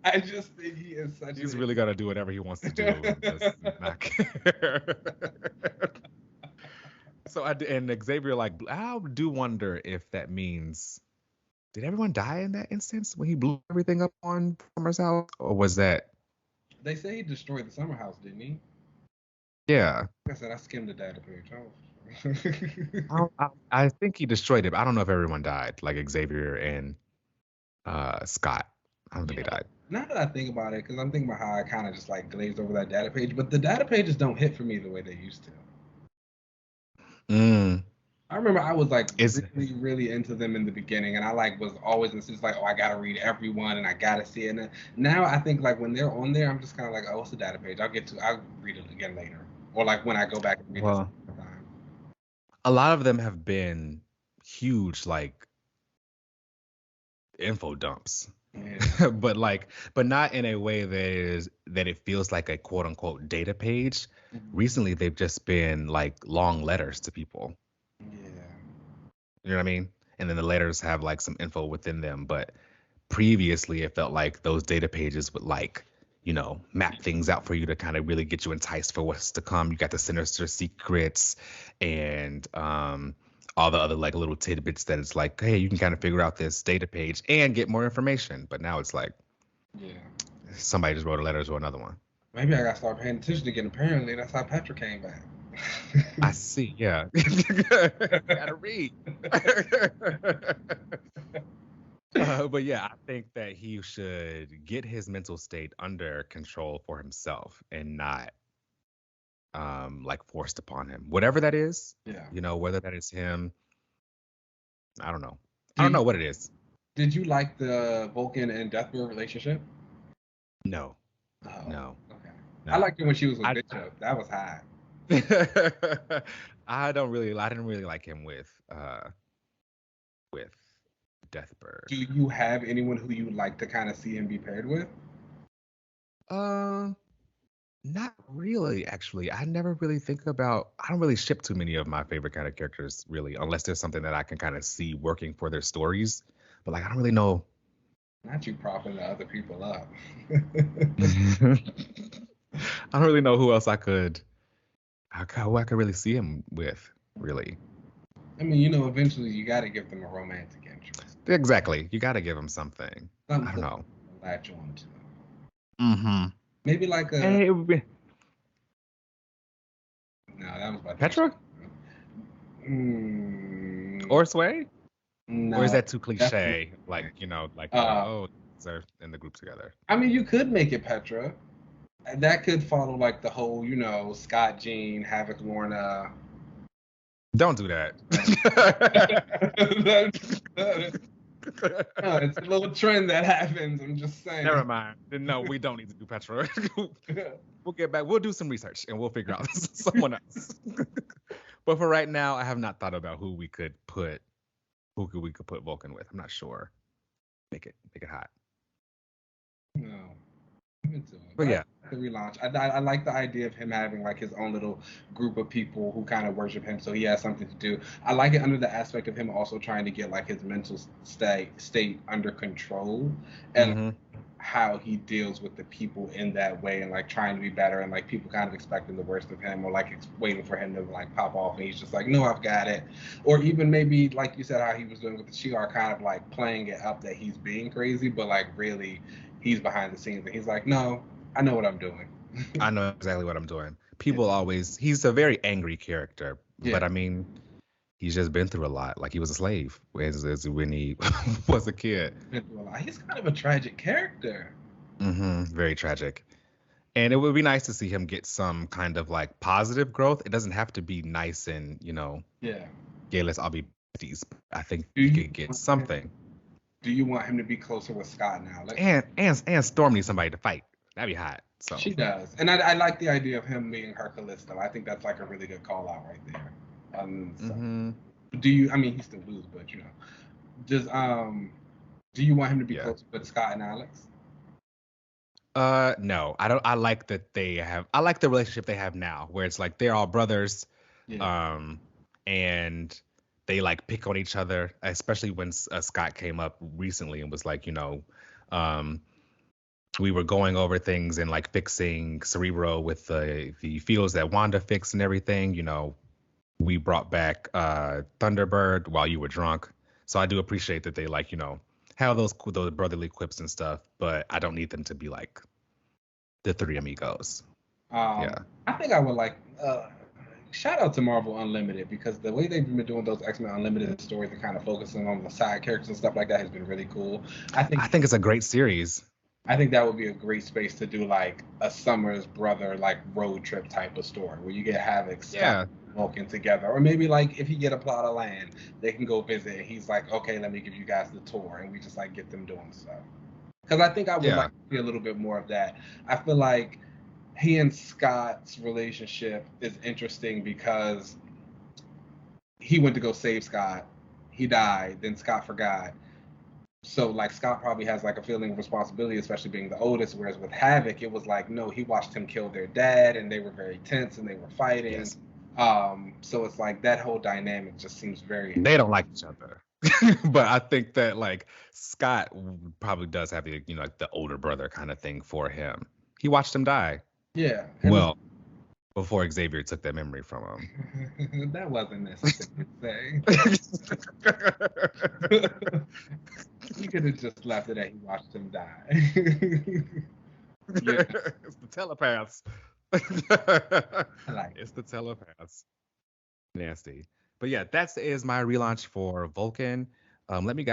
I just think he is such. He's really gonna do whatever he wants to do. Just not care. So and Xavier, like, I do wonder if that means, did everyone die in that instance when he blew everything up on Summer's house, or was that? They say he destroyed the Summer house, didn't he? Yeah. I said I skimmed the data page. I think he destroyed it, but I don't know if everyone died, like Xavier and Scott. I don't think they died. Now that I think about it, because I'm thinking about how I kind of just like glazed over that data page, but the data pages don't hit for me the way they used to. I remember I was like really into them in the beginning, and I like was always insist like, oh, I gotta read everyone and I gotta see it. And now I think like when they're on there, I'm just kind of like, oh, what's the data page? I'll read it again later, or like when I go back and read it. A lot of them have been huge like info dumps. Yeah. but not in a way that it feels like a quote unquote data page. Mm-hmm. Recently they've just been like long letters to people. Yeah. You know what I mean? And then the letters have like some info within them, but previously it felt like those data pages would like, map things out for you to kind of really get you enticed for what's to come. You got the sinister secrets and all the other like little tidbits that it's like, hey, you can kind of figure out this data page and get more information. But now it's like, somebody just wrote a letter to another one. Maybe I got to start paying attention again. Apparently, that's how Petra came back. I see. Yeah. Gotta read. But yeah, I think that he should get his mental state under control for himself and not like forced upon him, whatever that is. Yeah. Whether that is him, I don't know. I don't know what it is. Did you like the Vulcan and Deathbird relationship? No. No. Okay. No. I liked it when she was with Bishop. That was high. I didn't really like him with Deathbird. Do you have anyone who you would like to kind of see him be paired with? Not really, actually. I never really think about, I don't really ship too many of my favorite kind of characters, really, unless there's something that I can kind of see working for their stories. But like, I don't really know Not you propping the other people up. I don't really know who else who I could really see him with, really. I mean, eventually you got to give them a romantic interest. Exactly. You got to give him something. I don't know. Latch on to. Mm-hmm. Maybe like a. Hey, it would be. No, that was about Petra? Or Sway? No. Or is that too cliche? Like, they're in the group together. I mean, you could make it Petra. That could follow like the whole, Scott, Jean, Havoc, Lorna. Don't do that. No, it's a little trend that happens. I'm just saying. Never mind. No, we don't need to do Petra. We'll get back. We'll do some research and we'll figure out someone else. But for right now, I have not thought about who we could put Vulcan with. I'm not sure. Make it hot. No. I'm into it. But yeah. The relaunch. I like the idea of him having like his own little group of people who kind of worship him, so he has something to do. I like it under the aspect of him also trying to get like his mental state under control and how he deals with the people in that way and like trying to be better and like people kind of expecting the worst of him or like waiting for him to like pop off and he's just like, no, I've got it. Or even maybe like you said how he was doing with the Shi'ar, kind of like playing it up that he's being crazy, but like really he's behind the scenes and he's like, no, I know what I'm doing. I know exactly what I'm doing. He's a very angry character, but I mean, he's just been through a lot. Like he was a slave when he was a kid. He's kind of a tragic character. Very tragic. And it would be nice to see him get some kind of like positive growth. It doesn't have to be nice and, yeah, let's all be besties. I think he could get something. Do you want him to be closer with Scott now? Like, and Storm needs somebody to fight. That'd be hot. So she does, and I like the idea of him being her Callisto. I think that's like a really good call out right there. Do you? I mean, he still lose, but do you want him to be closer with Scott and Alex? No, I don't. I like that I like the relationship they have now, where it's like they're all brothers, and they like pick on each other, especially when Scott came up recently and was like, we were going over things and like fixing Cerebro with the fields that Wanda fixed and everything. We brought back Thunderbird while you were drunk. So I do appreciate that they like, have those brotherly quips and stuff, but I don't need them to be like the three amigos. I think I would like shout out to Marvel Unlimited because the way they've been doing those X-Men Unlimited stories and kind of focusing on the side characters and stuff like that has been really cool. I think it's a great series. I think that would be a great space to do like a Summers brother like road trip type of story where you get Havoc, Scott, Vulcan together, or maybe like if you get a plot of land, they can go visit. And he's like, okay, let me give you guys the tour, and we just like get them doing stuff. Because I think I would like to see a little bit more of that. I feel like he and Scott's relationship is interesting because he went to go save Scott, he died, then Scott forgot. So like Scott probably has like a feeling of responsibility, especially being the oldest, whereas with Havoc, it was like, no, he watched him kill their dad and they were very tense and they were fighting. Yes. So it's like that whole dynamic just seems very... They don't like each other. But I think that like Scott probably does have the, like the older brother kind of thing for him. He watched him die. Yeah. Well, before Xavier took that memory from him. That wasn't necessary to say. You could have just left it at he watched him die. It's the telepaths. It's the telepaths. Nasty. But yeah, that is my relaunch for Vulcan. Let me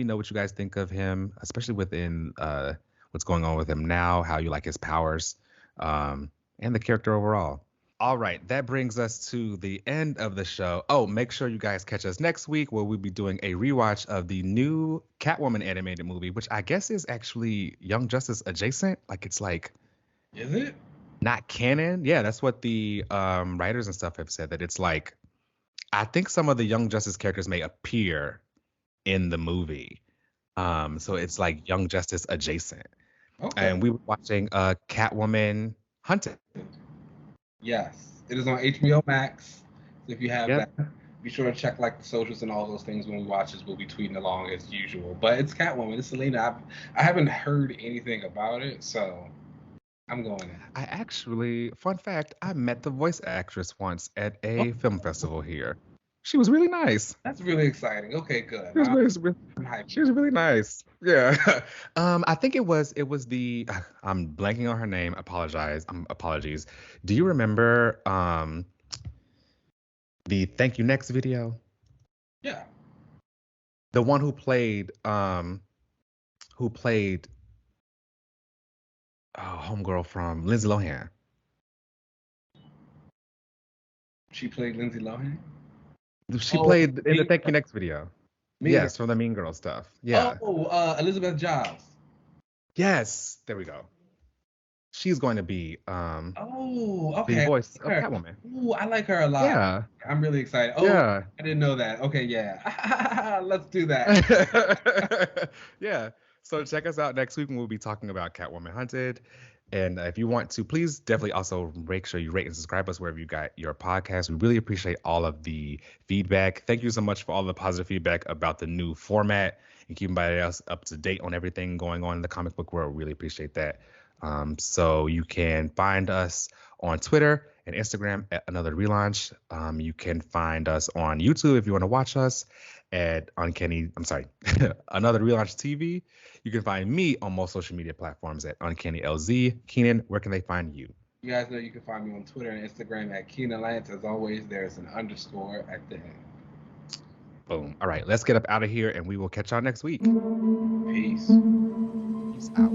know what you guys think of him, especially within what's going on with him now, how you like his powers, and the character overall. All right, that brings us to the end of the show. Oh, make sure you guys catch us next week where we'll be doing a rewatch of the new Catwoman animated movie, which I guess is actually Young Justice adjacent. Like it's like... Is it? Not canon? Yeah, that's what the writers and stuff have said, that it's like... I think some of the Young Justice characters may appear in the movie. So it's like Young Justice adjacent. Okay. And we were watching Catwoman Hunted. Yes, it is on HBO Max. So if you have that, Be sure to check like the socials and all those things when we watch this. We'll be tweeting along as usual. But it's Catwoman. It's Selena. I haven't heard anything about it, so I'm going in. I actually, fun fact, I met the voice actress once at a film festival here. She was really nice. That's really exciting. Okay, good. She was really nice. Yeah. I think it was the I'm blanking on her name. Apologies. Do you remember the Thank You Next video? Yeah. The one who played homegirl from Lindsay Lohan. She played Lindsay Lohan? She played in the Thank You Next video. Yes, from the Mean Girl stuff. Yeah. Oh, Elizabeth Giles. Yes, there we go. She's going to be the voice of Catwoman. Ooh, I like her a lot. Yeah. I'm really excited. Oh, yeah. I didn't know that. Okay, yeah. Let's do that. Yeah. So check us out next week when we'll be talking about Catwoman Hunted. And if you want to, please definitely also make sure you rate and subscribe us wherever you got your podcast. We really appreciate all of the feedback. Thank you so much for all the positive feedback about the new format and keeping us up to date on everything going on in the comic book world. Really appreciate that. So you can find us on Twitter and Instagram at Another Relaunch. You can find us on YouTube if you want to watch us at Another Relaunch TV. You can find me on most social media platforms at Uncanny LZ. Keenan, where can they find you? You guys know you can find me on Twitter and Instagram at Keenan Lance. As always, there's an underscore at the end. Boom. All right, let's get up out of here and we will catch y'all next week. Peace. Peace out.